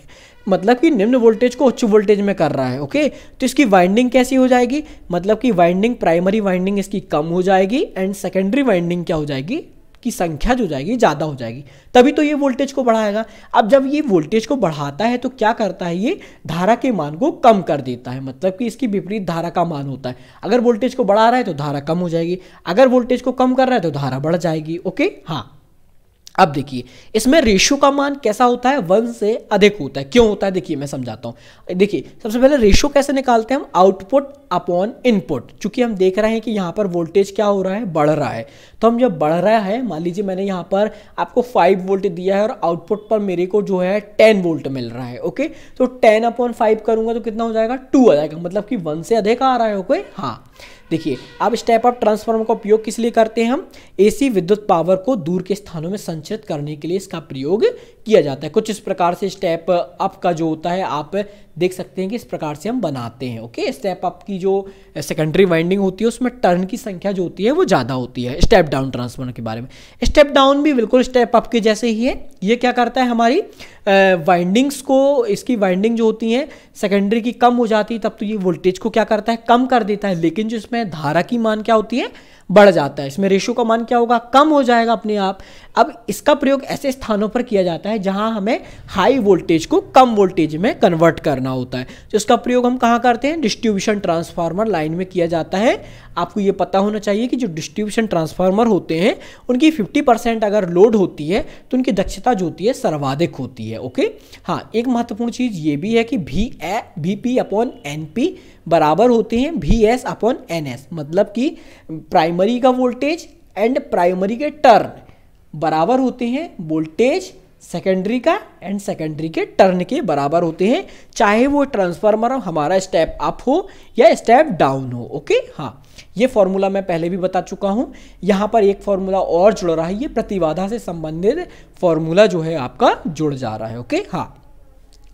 मतलब कि निम्न वोल्टेज को उच्च वोल्टेज में कर रहा है। ओके, तो इसकी वाइंडिंग कैसी हो जाएगी, मतलब कि वाइंडिंग, प्राइमरी वाइंडिंग इसकी कम हो जाएगी एंड सेकेंडरी वाइंडिंग क्या हो जाएगी, की संख्या जो जाएगी ज़्यादा हो जाएगी, तभी तो ये वोल्टेज को बढ़ाएगा। अब जब ये वोल्टेज को बढ़ाता है तो क्या करता है, ये धारा के मान को कम कर देता है, मतलब कि इसकी विपरीत धारा का मान होता है। अगर वोल्टेज को बढ़ा रहा है तो धारा कम हो जाएगी, अगर वोल्टेज को कम कर रहा है तो धारा बढ़ जाएगी। ओके, हाँ। अब देखिए इसमें रेशियो का मान कैसा होता है, 1 से अधिक होता है। क्यों होता है, देखिए मैं समझाता हूँ। देखिए सबसे पहले रेशियो कैसे निकालते हैं हम, आउटपुट अपॉन इनपुट। चूंकि हम देख रहे हैं कि यहाँ पर वोल्टेज क्या हो रहा है, बढ़ रहा है, तो हम जब बढ़ रहा है, मान लीजिए मैंने यहाँ पर आपको 5 वोल्ट दिया है और आउटपुट पर मेरे को जो है 10 वोल्ट मिल रहा है। ओके, तो 10/5 करूंगा तो कितना हो जाएगा, 2 आ जाएगा, मतलब कि 1 से अधिक आ रहा है। ओके, हाँ। देखिए अब स्टेप अप ट्रांसफार्मर का उपयोग किस लिए करते हैं हम, एसी विद्युत पावर को दूर के स्थानों में संचित करने के लिए इसका प्रयोग किया जाता है। कुछ इस प्रकार से स्टेप अप का जो होता है आप देख सकते हैं कि इस प्रकार से हम बनाते हैं। ओके, स्टेप अप की जो सेकेंडरी वाइंडिंग होती है उसमें टर्न की संख्या जो होती है वो ज़्यादा होती है। स्टेप डाउन ट्रांसफार्मर के बारे में, स्टेप डाउन भी बिल्कुल स्टेप अप के जैसे ही है। ये क्या करता है, हमारी वाइंडिंग्स को, इसकी वाइंडिंग जो होती है सेकेंडरी की कम हो जाती है, तब तो ये वोल्टेज को क्या करता है, कम कर देता है, लेकिन जो इसमें धारा की मान क्या होती है, बढ़ जाता है। इसमें रेशियो का मान क्या होगा, कम हो जाएगा अपने आप। अब इसका प्रयोग ऐसे स्थानों पर किया जाता है जहां हमें हाई वोल्टेज को कम वोल्टेज में कन्वर्ट करना होता है। तो इसका प्रयोग हम कहां करते हैं, डिस्ट्रीब्यूशन ट्रांसफार्मर लाइन में किया जाता है। आपको ये पता होना चाहिए कि जो डिस्ट्रीब्यूशन ट्रांसफार्मर होते हैं उनकी 50% अगर लोड होती है तो उनकी दक्षता जो होती है सर्वाधिक होती है। ओके, हाँ। एक महत्वपूर्ण चीज़ ये भी है कि VP/NP बराबर होते हैं VS/NS, मतलब कि प्राइमरी का वोल्टेज एंड प्राइमरी के टर्न बराबर होते हैं, वोल्टेज सेकेंडरी का एंड सेकेंडरी के टर्न के बराबर होते हैं, चाहे वो ट्रांसफार्मर हमारा स्टेप अप हो या स्टेप डाउन हो। ओके, हाँ। ये फॉर्मूला मैं पहले भी बता चुका हूं, यहां पर एक फॉर्मूला और जुड़ रहा है, ये प्रतिबाधा से संबंधित फॉर्मूला जो है आपका जुड़ जा रहा है। ओके, हाँ।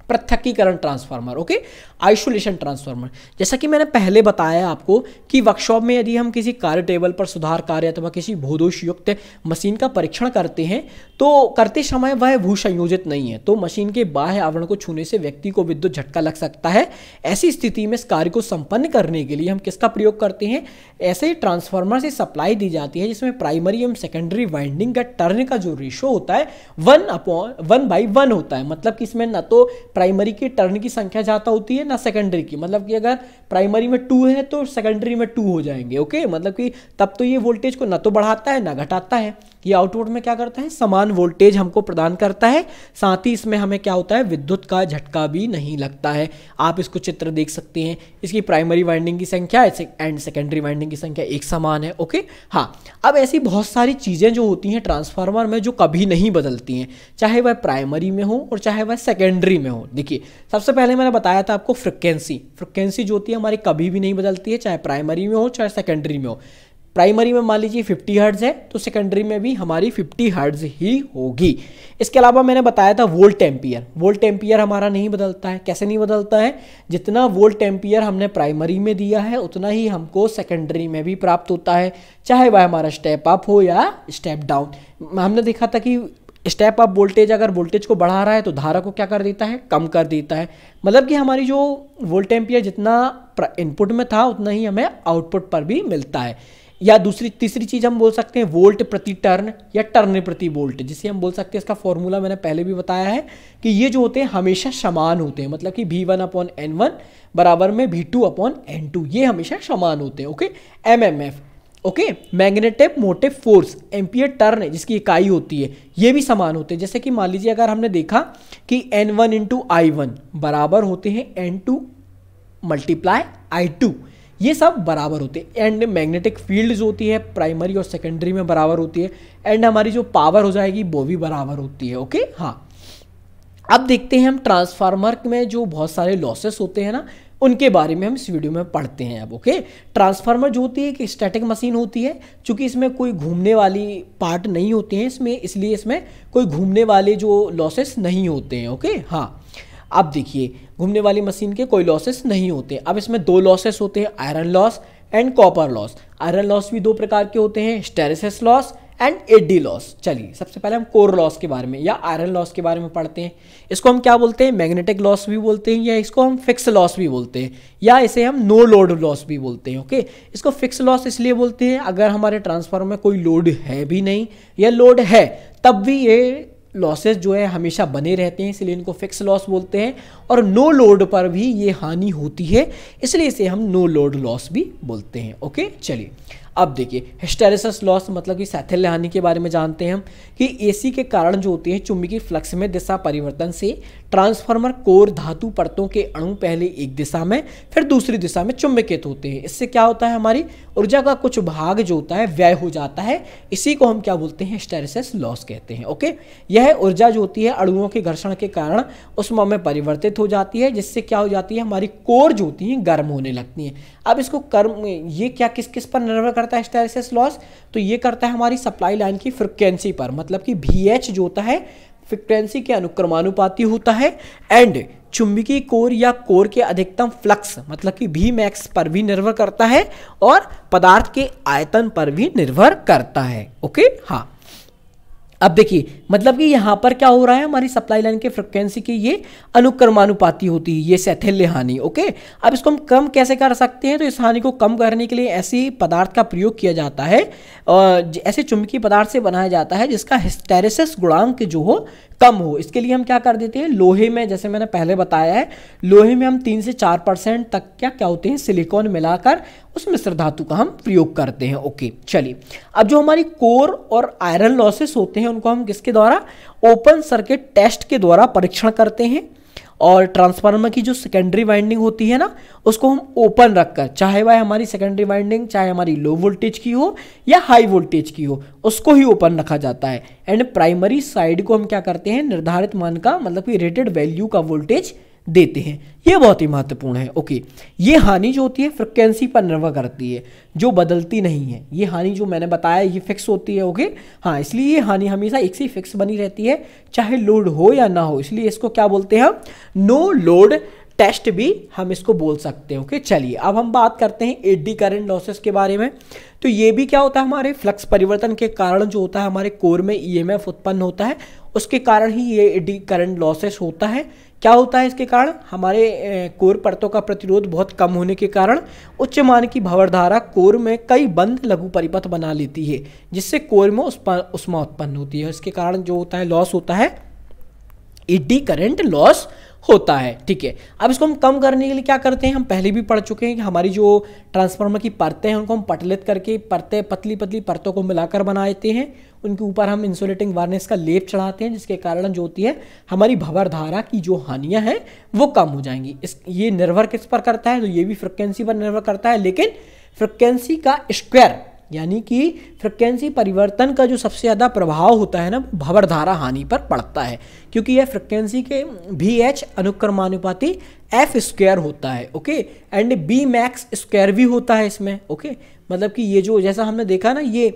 पृथक्कीकरण ट्रांसफार्मर, ओके, आइसोलेशन ट्रांसफार्मर। जैसा कि मैंने पहले बताया आपको कि वर्कशॉप में यदि हम किसी कार्य टेबल पर सुधार कार्य अथवा किसी भूदोष युक्त मशीन का परीक्षण करते हैं तो करते समय वह भू संयोजित नहीं है, तो मशीन के बाह्य आवरण को छूने से व्यक्ति को विद्युत झटका लग सकता है। ऐसी स्थिति में इस कार्य को संपन्न करने के लिए हम किसका प्रयोग करते हैं, ऐसे ट्रांसफार्मर से सप्लाई दी जाती है जिसमें प्राइमरी एवं सेकेंडरी वाइंडिंग का टर्न का जो रेशो होता है 1/1 होता है। मतलब कि इसमें न तो प्राइमरी के टर्न की संख्या ज्यादा होती है ना सेकेंडरी की, मतलब कि अगर प्राइमरी में 2 है तो सेकेंडरी में 2 हो जाएंगे। ओके, मतलब कि तब तो ये वोल्टेज को ना तो बढ़ाता है ना घटाता है, ये आउटपुट में क्या करता है, समान वोल्टेज हमको प्रदान करता है। साथ ही इसमें हमें क्या होता है, विद्युत का झटका भी नहीं लगता है। आप इसको चित्र देख सकते हैं, इसकी प्राइमरी वाइंडिंग की संख्या एंड सेकेंडरी वाइंडिंग की संख्या एक समान है। ओके, हाँ। अब ऐसी बहुत सारी चीज़ें जो होती हैं ट्रांसफार्मर में जो कभी नहीं बदलती हैं, चाहे वह प्राइमरी में हो और चाहे वह सेकेंडरी में हो। देखिए सबसे पहले मैंने बताया था आपको फ्रिक्वेंसी जो होती है हमारी कभी भी नहीं बदलती है, चाहे प्राइमरी में हो चाहे सेकेंडरी में हो। प्राइमरी में मान लीजिए 50 हर्ट्ज है तो सेकेंडरी में भी हमारी 50 हर्ट्ज ही होगी। इसके अलावा मैंने बताया था वोल्ट एम्पियर हमारा नहीं बदलता है। कैसे नहीं बदलता है, जितना वोल्ट एम्पियर हमने प्राइमरी में दिया है उतना ही हमको सेकेंडरी में भी प्राप्त होता है, चाहे वह हमारा स्टेप अप हो या स्टेप डाउन। हमने देखा था कि स्टेप अप वोल्टेज अगर वोल्टेज को बढ़ा रहा है तो धारा को क्या कर देता है, कम कर देता है। मतलब कि हमारी जो वोल्ट एम्पियर जितना इनपुट में था उतना ही हमें आउटपुट पर भी मिलता है। या तीसरी चीज हम बोल सकते हैं वोल्ट प्रति टर्न या टर्न प्रति वोल्ट, जिसे हम बोल सकते हैं, इसका फॉर्मूला मैंने पहले भी बताया है कि ये जो होते हैं हमेशा समान होते हैं। मतलब कि V1/N1 बराबर में V2/N2, ये हमेशा समान होते हैं। Okay, MMF, okay, magnetic motive force ampere turn जिसकी इकाई होती है, ये भी समान होते हैं। जैसे कि मान लीजिए अगर हमने देखा कि N1 × I1 बराबर होते हैं N2 × I2, ये सब बराबर होते हैं। एंड मैग्नेटिक फील्ड जो होती है प्राइमरी और सेकेंडरी में बराबर होती है, एंड हमारी जो पावर हो जाएगी वो भी बराबर होती है। ओके, हाँ। अब देखते हैं हम ट्रांसफार्मर में जो बहुत सारे लॉसेस होते हैं ना, उनके बारे में हम इस वीडियो में पढ़ते हैं अब। ओके, ट्रांसफार्मर जो होती है एक स्टैटिक मशीन होती है, क्योंकि इसमें कोई घूमने वाली पार्ट नहीं होते हैं इसमें, इसलिए इसमें कोई घूमने वाले जो लॉसेस नहीं होते हैं। ओके, हाँ। अब देखिए घूमने वाली मशीन के कोई लॉसेस नहीं होते। अब इसमें 2 लॉसेस होते हैं, iron loss and copper loss. Iron loss भी 2 प्रकार के होते हैं, hysteresis loss and eddy loss. चलिए सबसे पहले हम कोर लॉस के बारे में या आयरन लॉस के बारे में पढ़ते हैं। इसको हम क्या बोलते हैं, मैग्नेटिक लॉस भी बोलते हैं, या इसको हम फिक्स लॉस भी बोलते हैं, या इसे हम नो लोड लॉस भी बोलते हैं। ओके, इसको फिक्स लॉस इसलिए बोलते हैं अगर हमारे ट्रांसफार्मर में कोई लोड है भी नहीं या लोड है तब भी ये लॉसेस जो है हमेशा बने रहते हैं, इसलिए इनको फिक्स लॉस बोलते हैं। और नो लोड पर भी ये हानि होती है, इसलिए इसे हम नो लोड लॉस भी बोलते हैं। ओके, चलिए अब देखिए हिस्टेरेसिस लॉस मतलब कि साइथिल्य हानि के बारे में जानते हैं हम कि एसी के कारण जो होती है चुंबकीय फ्लक्स में दिशा परिवर्तन से ट्रांसफार्मर कोर धातु परतों के अणु पहले एक दिशा में फिर दूसरी दिशा में चुंबकित होते हैं। इससे क्या होता है, हमारी ऊर्जा का कुछ भाग जो होता है व्यय हो जाता है, इसी को हम क्या बोलते हैं, हिस्टेरेसिस लॉस कहते हैं। ओके, यह ऊर्जा जो होती है अणुओं के घर्षण के कारण उष्मा में परिवर्तित हो जाती है, जिससे क्या हो जाती है, हमारी कोर जो होती है गर्म होने लगती है। अब इसको कर्म ये क्या किस किस पर निर्भर करता है हिस्टेरेसिस लॉस, तो ये करता है हमारी सप्लाई लाइन की फ्रिक्वेंसी पर, मतलब कि VH जो होता है फ्रिक्वेंसी के अनुक्रमानुपाती होता है, एंड चुंबकीय कोर या कोर के अधिकतम फ्लक्स मतलब कि Vmax पर भी निर्भर करता है और पदार्थ के आयतन पर भी निर्भर करता है। ओके, हाँ अब देखिए मतलब कि यहाँ पर क्या हो रहा है, हमारी सप्लाई लाइन के फ्रिक्वेंसी की ये अनुक्रमानुपाती होती है, ये साइथिल्य हानि। ओके, अब इसको हम कम कैसे कर सकते हैं, तो इस हानि को कम करने के लिए ऐसी पदार्थ का प्रयोग किया जाता है और ऐसे चुंबकीय पदार्थ से बनाया जाता है जिसका हिस्टेरेसिस गुणांक जो हो कम हो। इसके लिए हम क्या कर देते हैं, लोहे में, जैसे मैंने पहले बताया है, लोहे में हम 3 से 4% तक क्या होते हैं सिलिकॉन मिलाकर उस मिश्र धातु का हम प्रयोग करते हैं। ओके, चलिए अब जो हमारी कोर और आयरन लॉसेस होते हैं उनको हम किसके द्वारा, ओपन सर्किट टेस्ट के द्वारा परीक्षण करते हैं। और ट्रांसफार्मर की जो सेकेंडरी वाइंडिंग होती है ना, उसको हम ओपन रखकर, चाहे वह हमारी सेकेंडरी वाइंडिंग चाहे हमारी लो वोल्टेज की हो या हाई वोल्टेज की हो, उसको ही ओपन रखा जाता है। एंड प्राइमरी साइड को हम क्या करते हैं, निर्धारित मान का मतलब कि रेटेड वैल्यू का वोल्टेज देते हैं। ये बहुत ही महत्वपूर्ण है। ओके, ये हानि जो होती है फ्रिक्वेंसी पर निर्भर करती है, जो बदलती नहीं है। ये हानि जो मैंने बताया ये फिक्स होती है। ओके, हाँ, इसलिए ये हानि हमेशा एक से फिक्स बनी रहती है, चाहे लोड हो या ना हो, इसलिए इसको क्या बोलते हैं हम, नो लोड टेस्ट भी हम इसको बोल सकते हैं। ओके, चलिए अब हम बात करते हैं एडी करंट लॉसेस के बारे में। तो ये भी क्या होता है, हमारे फ्लक्स परिवर्तन के कारण जो होता है हमारे कोर में EMF उत्पन्न होता है, उसके कारण ही ये एडी करंट लॉसेस होता है। क्या होता है इसके कारण, हमारे कोर परतों का प्रतिरोध बहुत कम होने के कारण उच्च मान की भंवर धारा कोर में कई बंद लघु परिपथ बना लेती है, जिससे कोर में उष्मा उत्पन्न होती है। इसके कारण जो होता है लॉस होता है एडी करंट लॉस होता है। ठीक है, अब इसको हम कम करने के लिए क्या करते हैं, हम पहले भी पढ़ चुके हैं कि हमारी जो ट्रांसफार्मर की परतें हैं उनको हम पटलित करके परतें पतली पतली परतों को मिलाकर बनाते हैं, उनके ऊपर हम इंसुलेटिंग वार्निश का लेप चढ़ाते हैं, जिसके कारण जो होती है हमारी भंवर धारा की जो हानियां हैं वो कम हो जाएंगी। ये निर्भर किस पर करता है, तो ये भी फ्रिक्वेंसी पर निर्भर करता है, लेकिन फ्रिक्वेंसी का स्क्वायर यानी कि फ्रिक्वेंसी परिवर्तन का जो सबसे ज़्यादा प्रभाव होता है ना, भंवर धारा हानि पर पड़ता है, क्योंकि यह फ्रिक्वेंसी के VH अनुक्रमानुपाती F² होता है। ओके, एंड Bmax स्क्वायर भी होता है इसमें। ओके, मतलब कि ये जो जैसा हमने देखा ना, ये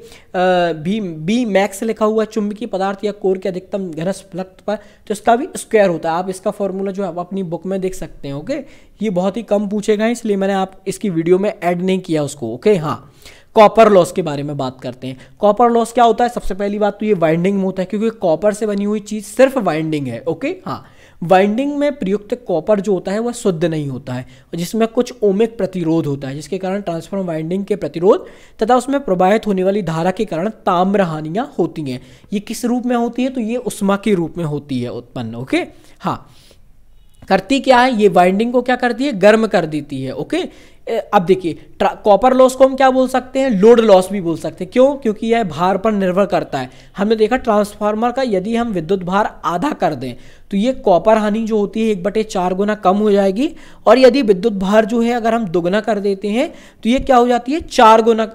Bmax लिखा हुआ चुंबकीय पदार्थ या कोर के अधिकतम घनत्व फ्लक्स पर, तो इसका भी स्क्वायर होता है। आप इसका फॉर्मूला जो आप अपनी बुक में देख सकते हैं। ओके, ये बहुत ही कम पूछेगा, इसलिए मैंने आप इसकी वीडियो में ऐड नहीं किया उसको। ओके, हाँ, कॉपर लॉस के बारे में बात करते हैं। कॉपर लॉस क्या होता है, सबसे पहली बात तो ये वाइंडिंग में होता है, क्योंकि कॉपर से बनी हुई चीज सिर्फ वाइंडिंग है। ओके, हाँ, वाइंडिंग में प्रयुक्त कॉपर जो होता है वह शुद्ध नहीं होता है, जिसमें कुछ ओमिक प्रतिरोध होता है, जिसके कारण ट्रांसफार्मर वाइंडिंग के प्रतिरोध तथा उसमें प्रवाहित होने वाली धारा के कारण ताम्र हानियां होती हैं। ये किस रूप में होती है, तो ये उष्मा के रूप में होती है उत्पन्न। ओके, हाँ, करती क्या है, ये वाइंडिंग को क्या करती है, गर्म कर देती है। ओके, अब देखिए कॉपर लॉस को हम क्या बोल सकते हैं, लोड लॉस भी बोल सकते हैं। क्यों, क्योंकि यह भार पर निर्भर करता है। हमने देखा ट्रांसफार्मर का यदि हम विद्युत भार आधा कर दें तो ये कॉपर हानि जो होती है 1/4 गुना कम हो जाएगी, और यदि विद्युत भार जो है अगर हम दुगना कर देते हैं तो ये क्या हो जाती है 4 गुना,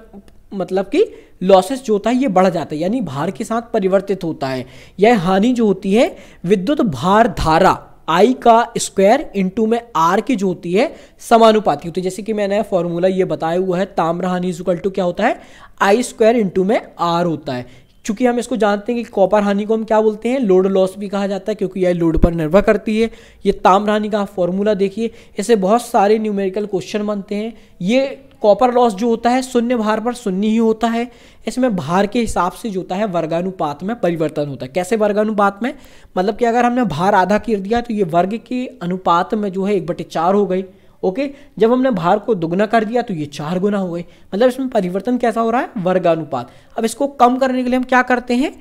मतलब कि लॉसेस जो होता है ये बढ़ जाता है, यानी भार के साथ परिवर्तित होता है। यह हानि जो होती है विद्युत भार धारा I का स्क्वायर इंटू में R की जो होती है समानुपाती होती है। जैसे कि मैंने फॉर्मूला ये बताया हुआ है, ताम्र हानि इक्वल टू क्या होता है, I² इंटू में R होता है। चूंकि हम इसको जानते हैं कि कॉपर हानि को हम क्या बोलते हैं, लोड लॉस भी कहा जाता है, क्योंकि यह लोड पर निर्भर करती है। ये ताम्र हानि का फॉर्मूला देखिए, इससे बहुत सारे न्यूमेरिकल क्वेश्चन बनते हैं। ये कॉपर लॉस जो होता है शून्य भार पर शून्य ही होता है। इसमें भार के हिसाब से जो होता है वर्गानुपात में परिवर्तन होता है। कैसे वर्गानुपात में, मतलब कि अगर हमने भार आधा कर दिया तो ये वर्ग के अनुपात में जो है 1/4 हो गई। ओके, जब हमने भार को दुगना कर दिया तो ये 4 गुना हो गई। मतलब इसमें परिवर्तन कैसा हो रहा है, वर्गानुपात। अब इसको कम करने के लिए हम क्या करते हैं,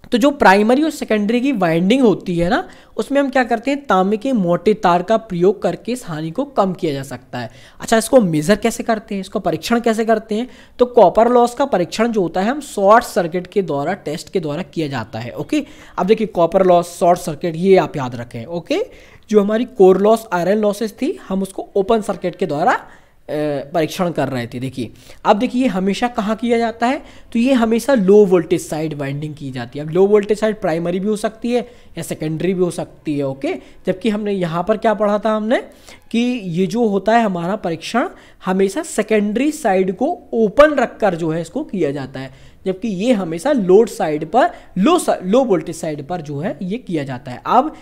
तो जो प्राइमरी और सेकेंडरी की वाइंडिंग होती है ना, उसमें हम क्या करते हैं, तांबे के मोटे तार का प्रयोग करके इस हानि को कम किया जा सकता है। अच्छा, इसको मेजर कैसे करते हैं, इसको परीक्षण कैसे करते हैं, तो कॉपर लॉस का परीक्षण जो होता है हम शॉर्ट सर्किट के द्वारा, टेस्ट के द्वारा किया जाता है। ओके, अब देखिए कॉपर लॉस, शॉर्ट सर्किट, ये आप याद रखें। ओके, जो हमारी कोर लॉस, आयरन लॉसेस थी, हम उसको ओपन सर्किट के द्वारा परीक्षण कर रहे थे। देखिए अब देखिए हमेशा कहाँ किया जाता है, तो ये हमेशा लो वोल्टेज साइड वाइंडिंग की जाती है। अब लो वोल्टेज साइड प्राइमरी भी हो सकती है या सेकेंडरी भी हो सकती है। ओके, जबकि हमने यहाँ पर क्या पढ़ा था हमने कि ये जो होता है हमारा परीक्षण हमेशा सेकेंडरी साइड को ओपन रखकर जो है इसको किया जाता है, जबकि ये हमेशा लोड साइड पर, लो वोल्टेज साइड पर जो है ये किया जाता है। अब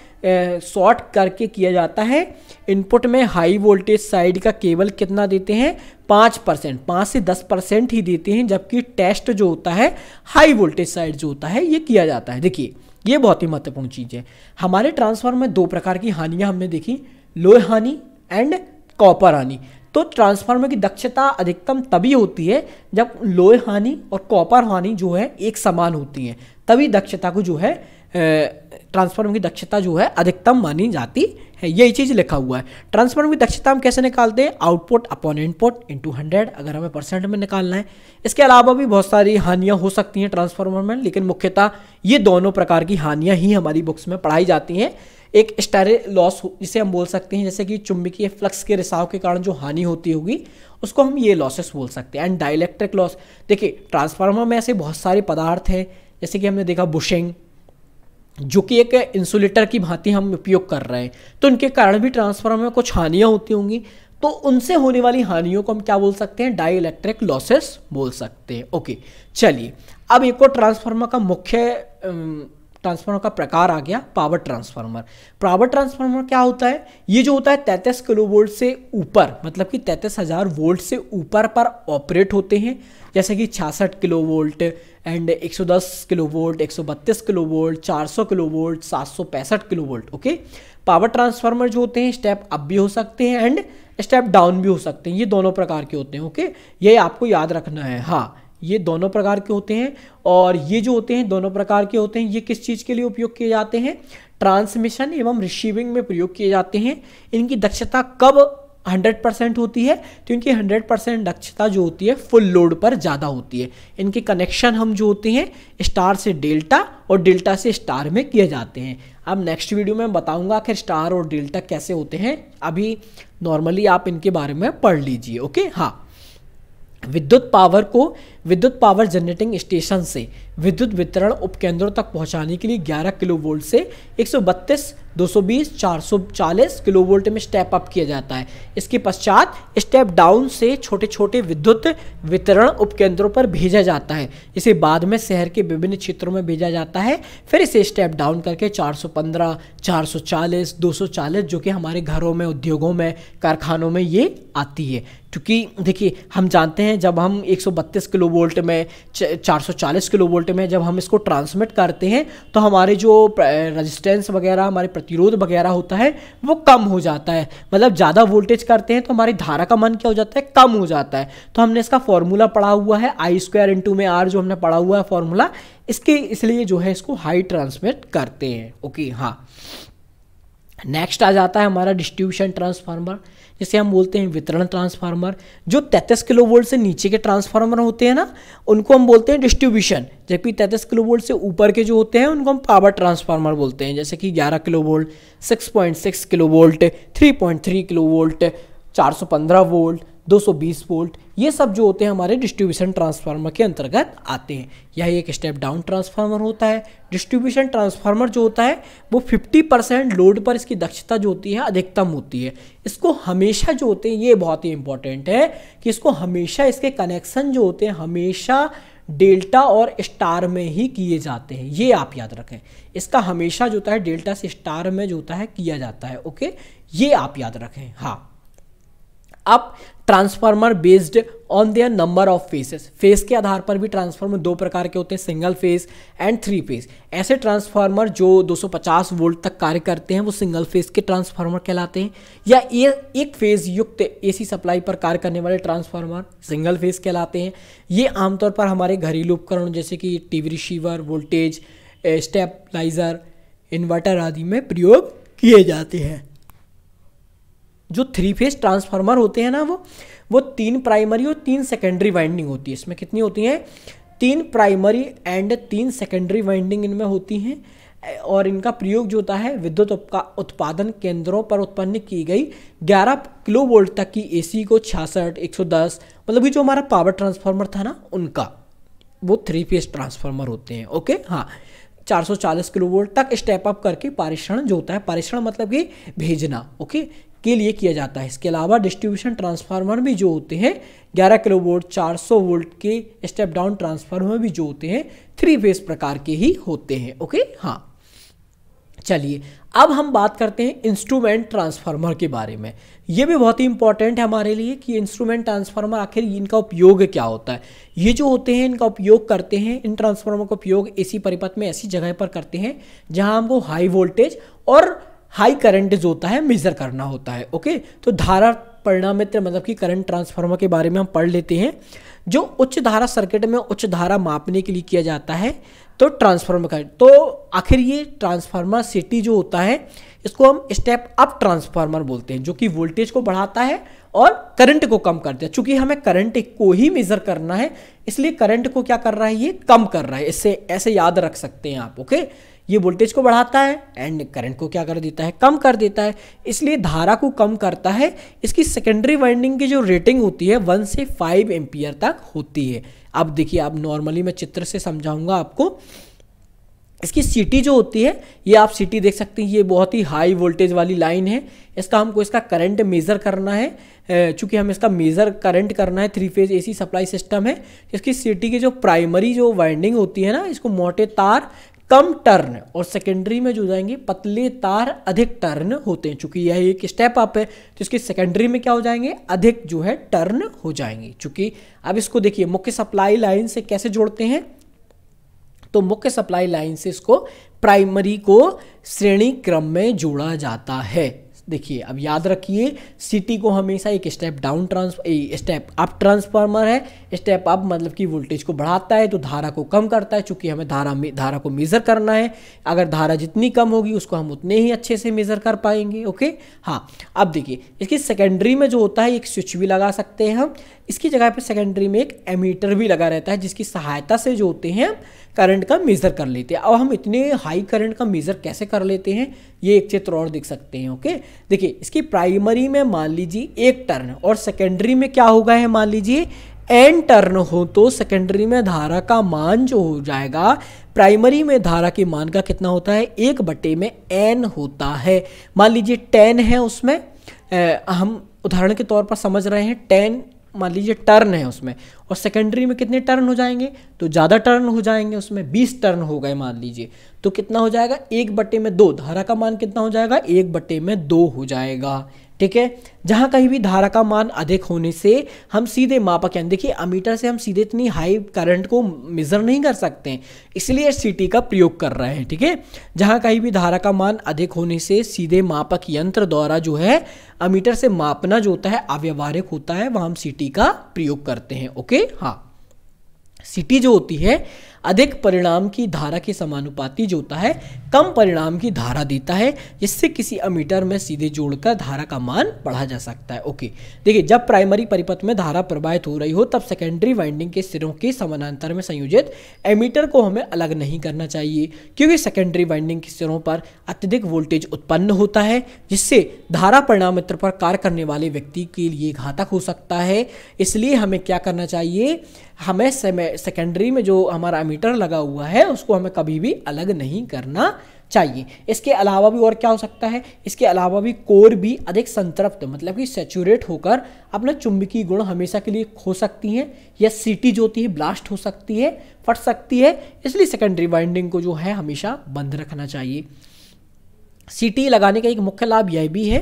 शॉर्ट करके किया जाता है। इनपुट में हाई वोल्टेज साइड का केवल कितना देते हैं, 5%, 5 से 10% ही देते हैं, जबकि टेस्ट जो होता है हाई वोल्टेज साइड जो होता है ये किया जाता है। देखिए ये बहुत ही महत्वपूर्ण चीज़ है। हमारे ट्रांसफार्मर में 2 प्रकार की हानियाँ हमने देखी, लोहे हानि एंड कॉपर हानि। तो ट्रांसफार्मर की दक्षता अधिकतम तभी होती है जब लोहे हानि और कॉपर हानि जो है एक समान होती हैं, तभी दक्षता को जो है ट्रांसफार्मर की दक्षता जो है अधिकतम मानी जाती है। यही चीज़ लिखा हुआ है। ट्रांसफार्मर की दक्षता हम कैसे निकालते हैं, आउटपुट अपॉन इनपुट इंटू 100, अगर हमें परसेंट में निकालना है। इसके अलावा भी बहुत सारी हानियाँ हो सकती हैं ट्रांसफार्मर में, लेकिन मुख्यतः ये दोनों प्रकार की हानियाँ ही हमारी बुक्स में पढ़ाई जाती हैं। एक स्टेरे लॉस जिसे हम बोल सकते हैं, जैसे कि चुंबकीय फ्लक्स के रिसाव के कारण जो हानि होती होगी उसको हम ये लॉसेस बोल सकते हैं। एंड डाइलेक्ट्रिक लॉस, देखिए ट्रांसफार्मर में ऐसे बहुत सारे पदार्थ हैं, जैसे कि हमने देखा बुशिंग, जो कि एक इंसुलेटर की भांति हम उपयोग कर रहे हैं, तो उनके कारण भी ट्रांसफार्मर में कुछ हानियाँ होती होंगी। तो उनसे होने वाली हानियों को हम क्या बोल सकते हैं, डाइलेक्ट्रिक लॉसेस बोल सकते हैं। ओके, चलिए अब एक और ट्रांसफार्मर का मुख्य ट्रांसफार्मर का प्रकार आ गया, पावर ट्रांसफार्मर। पावर ट्रांसफार्मर क्या होता है, ये जो होता है 33 किलोवोल्ट से ऊपर, मतलब कि 33,000 वोल्ट से ऊपर पर ऑपरेट होते हैं, जैसे कि 66 kilovolt and 110 kilovolt, 132 kilovolt, 400 kilovolt, 765 kilovolt. Okay, power transformer जो होते हैं स्टेप अप भी हो सकते हैं एंड स्टेप डाउन भी हो सकते हैं, ये दोनों प्रकार के होते हैं। ओके, ये आपको याद रखना है। हाँ, ये दोनों प्रकार के होते हैं, और ये जो होते हैं दोनों प्रकार के होते हैं, ये किस चीज़ के लिए उपयोग किए जाते हैं, ट्रांसमिशन एवं रिसीविंग में प्रयोग किए जाते हैं। इनकी दक्षता कब 100% होती है, तो इनकी 100% दक्षता जो होती है फुल लोड पर ज़्यादा होती है। इनके कनेक्शन हम जो होते हैं स्टार से डेल्टा और डेल्टा से स्टार में किए जाते हैं। अब नेक्स्ट वीडियो में बताऊंगा आखिर स्टार और डेल्टा कैसे होते हैं, अभी नॉर्मली आप इनके बारे में पढ़ लीजिए। ओके, हाँ, विद्युत पावर को विद्युत पावर जनरेटिंग स्टेशन से विद्युत वितरण उपकेंद्रों तक पहुंचाने के लिए 11 किलोवोल्ट से 132, 220, 440 किलोवोल्ट में स्टेप अप किया जाता है। इसके पश्चात स्टेप डाउन से छोटे छोटे विद्युत वितरण उपकेंद्रों पर भेजा जाता है। इसे बाद में शहर के विभिन्न क्षेत्रों में भेजा जाता है। फिर इसे स्टेप डाउन करके 415, 440, 240 जो कि हमारे घरों में, उद्योगों में, कारखानों में ये आती है। क्योंकि देखिए हम जानते हैं जब हम 132 किलोवोल्ट में, 440 किलोवोल्ट में जब हम इसको ट्रांसमिट करते हैं तो हमारे जो रेजिस्टेंस वगैरह, हमारे प्रतिरोध वगैरह होता है वो कम हो जाता है। मतलब ज़्यादा वोल्टेज करते हैं तो हमारी धारा का मान क्या हो जाता है, कम हो जाता है। तो हमने इसका फॉर्मूला पढ़ा हुआ है I² × में R, जो हमने पढ़ा हुआ है फॉर्मूला, इसके इसलिए जो है इसको हाई ट्रांसमिट करते हैं। ओके, हाँ, नेक्स्ट आ जाता है हमारा डिस्ट्रीब्यूशन ट्रांसफार्मर, जिसे हम बोलते हैं वितरण ट्रांसफार्मर। जो 33 किलोवोल्ट से नीचे के ट्रांसफार्मर होते हैं ना, उनको हम बोलते हैं डिस्ट्रीब्यूशन, जबकि 33 किलोवोल्ट से ऊपर के जो होते हैं उनको हम पावर ट्रांसफार्मर बोलते हैं, जैसे कि 11 kilovolt, 6.6 kilovolt, 3.3 kilovolt, 415 volt, 220 volt, ये सब जो होते हैं हमारे डिस्ट्रीब्यूशन ट्रांसफार्मर के अंतर्गत आते हैं। यही एक स्टेप डाउन ट्रांसफार्मर होता है। डिस्ट्रीब्यूशन ट्रांसफार्मर जो होता है वो 50% लोड पर इसकी दक्षता जो होती है अधिकतम होती है। इसको हमेशा जो होते हैं, ये बहुत ही इंपॉर्टेंट है कि इसको हमेशा, इसके कनेक्शन जो होते हैं हमेशा डेल्टा और स्टार में ही किए जाते हैं, ये आप याद रखें। इसका हमेशा जो होता है डेल्टा से स्टार में जो होता है किया जाता है, ओके, ये आप याद रखें। हाँ, अब transformer based on their number of faces, face के आधार पर भी ट्रांसफार्मर दो प्रकार के होते हैं, सिंगल फेस एंड 3 फेस। ऐसे ट्रांसफार्मर जो 250 वोल्ट तक कार्य करते हैं वो सिंगल फेस के ट्रांसफार्मर कहलाते हैं, या एक फेज युक्त एसी सप्लाई पर कार्य करने वाले ट्रांसफार्मर सिंगल फेस कहलाते हैं। ये आमतौर पर हमारे घरेलू उपकरण जैसे कि TV receiver, voltage stabiliser, inverter आदि में प्रयोग किए जाते हैं। जो 3 फेज ट्रांसफार्मर होते हैं ना, वो 3 प्राइमरी और 3 सेकेंडरी वाइंडिंग होती है। इसमें कितनी होती हैं? 3 प्राइमरी एंड 3 सेकेंडरी वाइंडिंग इनमें होती हैं, और इनका प्रयोग जो होता है विद्युत उत्पादन केंद्रों पर उत्पन्न की गई 11 किलो वोल्ट तक की एसी को 66, 110, मतलब कि जो हमारा पावर ट्रांसफार्मर था ना उनका, वो 3 फेज ट्रांसफार्मर होते हैं, ओके। हाँ, 440 किलो वोल्ट तक स्टेप अप करके पारेषण जो होता है, पारेषण मतलब कि भेजना, ओके, के लिए किया जाता है। इसके अलावा डिस्ट्रीब्यूशन ट्रांसफार्मर भी जो होते हैं 11 किलो वोल्ट 400 वोल्ट के स्टेप डाउन ट्रांसफार्मर भी जो होते हैं 3 फेज प्रकार के ही होते हैं, ओके। हाँ, चलिए अब हम बात करते हैं इंस्ट्रूमेंट ट्रांसफार्मर के बारे में। ये भी बहुत ही इंपॉर्टेंट है हमारे लिए कि इंस्ट्रूमेंट ट्रांसफार्मर आखिर इनका उपयोग क्या होता है। ये जो होते हैं इनका उपयोग करते हैं, इन ट्रांसफार्मर का उपयोग एसी परिपथ में ऐसी जगह पर करते हैं जहां हमको हाई वोल्टेज और हाई करंट जो होता है मेजर करना होता है, ओके। तो धारा परिणामित्र मतलब कि करंट ट्रांसफार्मर के बारे में हम पढ़ लेते हैं। जो उच्च धारा सर्किट में उच्च धारा मापने के लिए किया जाता है तो ट्रांसफार्मर का, तो आखिर ये ट्रांसफार्मर सिटी जो होता है इसको हम स्टेप अप ट्रांसफार्मर बोलते हैं, जो कि वोल्टेज को बढ़ाता है और करंट को कम करता है। चूंकि हमें करंट को ही मेजर करना है इसलिए करंट को क्या कर रहा है, ये कम कर रहा है। इससे ऐसे याद रख सकते हैं आप, ओके। ये वोल्टेज को बढ़ाता है एंड करंट को क्या कर देता है, कम कर देता है, इसलिए धारा को कम करता है। इसकी सेकेंडरी वाइंडिंग की जो रेटिंग होती है 1 से 5 एम्पियर तक होती है। अब देखिए, अब नॉर्मली मैं चित्र से समझाऊंगा आपको। इसकी सीटी जो होती है, ये आप सीटी देख सकते हैं, ये बहुत ही हाई वोल्टेज वाली लाइन है। इसका हमको इसका करंट मेज़र करना है, चूंकि हम इसका मेज़र करंट करना है, 3 फेज एसी सप्लाई सिस्टम है। इसकी सीटी की जो प्राइमरी जो वाइंडिंग होती है ना, इसको मोटे तार कम टर्न और सेकेंडरी में जो जाएंगे पतले तार अधिक टर्न होते हैं। चूंकि यह एक स्टेप अप है तो इसकी सेकेंडरी में क्या हो जाएंगे, अधिक जो है टर्न हो जाएंगे। चूंकि अब इसको देखिए मुख्य सप्लाई लाइन से कैसे जोड़ते हैं, तो मुख्य सप्लाई लाइन से इसको प्राइमरी को श्रेणी क्रम में जोड़ा जाता है। देखिए अब याद रखिए, सीटी को हमेशा एक step down step up transformer है। स्टेप अप मतलब कि वोल्टेज को बढ़ाता है तो धारा को कम करता है, चूंकि हमें धारा को मेज़र करना है। अगर धारा जितनी कम होगी उसको हम उतने ही अच्छे से मेज़र कर पाएंगे, ओके। हाँ, अब देखिए इसकी सेकेंडरी में जो होता है एक स्विच भी लगा सकते हैं हम। इसकी जगह पर सेकेंडरी में एक एमीटर भी लगा रहता है जिसकी सहायता से जो होते हैं करंट का मेज़र कर लेते हैं। अब हम इतने हाई करंट का मेज़र कैसे कर लेते हैं, ये एक चित्र और देख सकते हैं, ओके। देखिए इसकी प्राइमरी में मान लीजिए 1 टर्न और सेकेंडरी में क्या होगा है, मान लीजिए n टर्न हो, तो सेकेंडरी में धारा का मान जो हो जाएगा, प्राइमरी में धारा के मान का कितना होता है, 1/n होता है। मान लीजिए 10 है उसमें, हम उदाहरण के तौर पर समझ रहे हैं, 10 मान लीजिए टर्न है उसमें, और सेकेंडरी में कितने टर्न हो जाएंगे, तो ज़्यादा टर्न हो जाएंगे, उसमें 20 टर्न हो गए मान लीजिए, तो कितना हो जाएगा, 1/2। धारा का मान कितना हो जाएगा, 1/2 हो जाएगा, ठीक है। जहाँ कहीं भी धारा का मान अधिक होने से हम सीधे मापक, यानी देखिए अमीटर से हम सीधे इतनी हाई करंट को मेज़र नहीं कर सकते हैं, इसलिए सीटी का प्रयोग कर रहे हैं, ठीक है। जहाँ कहीं भी धारा का मान अधिक होने से सीधे मापक यंत्र द्वारा जो है अमीटर से मापना जो होता है अव्यवहारिक होता है, वहाँ हम सीटी का प्रयोग करते हैं, ओके। हाँ, सीटी जो होती है अधिक परिणाम की धारा के समानुपाती जो होता है कम परिणाम की धारा देता है, जिससे किसी अमीटर में सीधे जोड़कर धारा का मान बढ़ा जा सकता है, ओके। देखिए जब प्राइमरी परिपथ में धारा प्रवाहित हो रही हो तब सेकेंडरी वाइंडिंग के सिरों के समानांतर में संयोजित एमीटर को हमें अलग नहीं करना चाहिए, क्योंकि सेकेंडरी वाइंडिंग के सिरों पर अत्यधिक वोल्टेज उत्पन्न होता है, जिससे धारा परिणामित्र पर कार्य करने वाले व्यक्ति के लिए घातक हो सकता है। इसलिए हमें क्या करना चाहिए, हमें सेकेंडरी में जो हमारा मीटर लगा हुआ है उसको हमें कभी भी अलग नहीं करना चाहिए। इसके अलावा भी और क्या हो सकता है, इसके अलावा भी कोर भी अधिक संतृप्त मतलब कि सैचुरेट होकर अपना चुंबकीय गुण हमेशा के लिए खो सकती हैं, या सीटी जो होती है ब्लास्ट हो सकती है, फट सकती है, इसलिए सेकेंडरी वाइंडिंग को जो है हमेशा बंद रखना चाहिए। सीटी लगाने का एक मुख्य लाभ यह भी है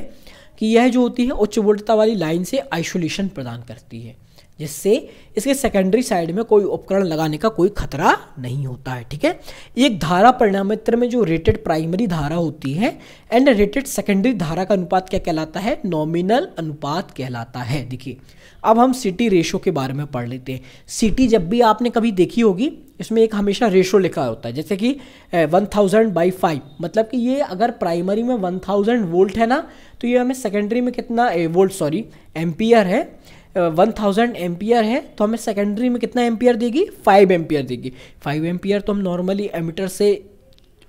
कि यह जो होती है उच्च वोल्टता वाली लाइन से आइसोलेशन प्रदान करती है, जिससे इसके सेकेंडरी साइड में कोई उपकरण लगाने का कोई खतरा नहीं होता है। ठीक है, एक धारा परिणामित्र में जो रेटेड प्राइमरी धारा होती है एंड रेटेड सेकेंडरी धारा का अनुपात क्या कहलाता है, नॉमिनल अनुपात कहलाता है। देखिए अब हम सीटी रेशो के बारे में पढ़ लेते हैं। सीटी जब भी आपने कभी देखी होगी इसमें एक हमेशा रेशो लिखा होता है, जैसे कि 1000/5, मतलब कि ये अगर प्राइमरी में 1000 वोल्ट है ना तो ये हमें सेकेंडरी में कितना एम्पियर है, 1000 एम्पियर है तो हमें सेकेंडरी में कितना एम्पियर देगी, 5 एम्पियर देगी। 5 एम्पियर तो हम नॉर्मली एमीटर से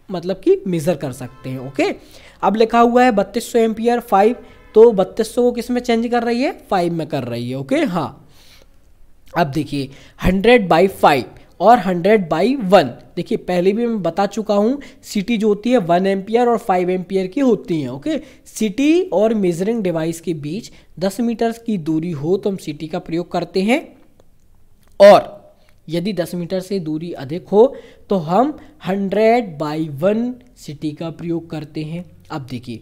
मतलब कि मेज़र कर सकते हैं। ओके, अब लिखा हुआ है 3200 एम्पियर 5, तो 3200 को किस में चेंज कर रही है, 5 में कर रही है। ओके हाँ, अब देखिए 100/5 और 100/1, देखिए पहले भी मैं बता चुका हूँ सीटी जो होती है 1 एम्पियर और 5 एम्पियर की होती हैं। ओके, सीटी और मेजरिंग डिवाइस के बीच 10 मीटर की दूरी हो तो हम सीटी का प्रयोग करते हैं, और यदि 10 मीटर से दूरी अधिक हो तो हम 100/1 सीटी का प्रयोग करते हैं। अब देखिए,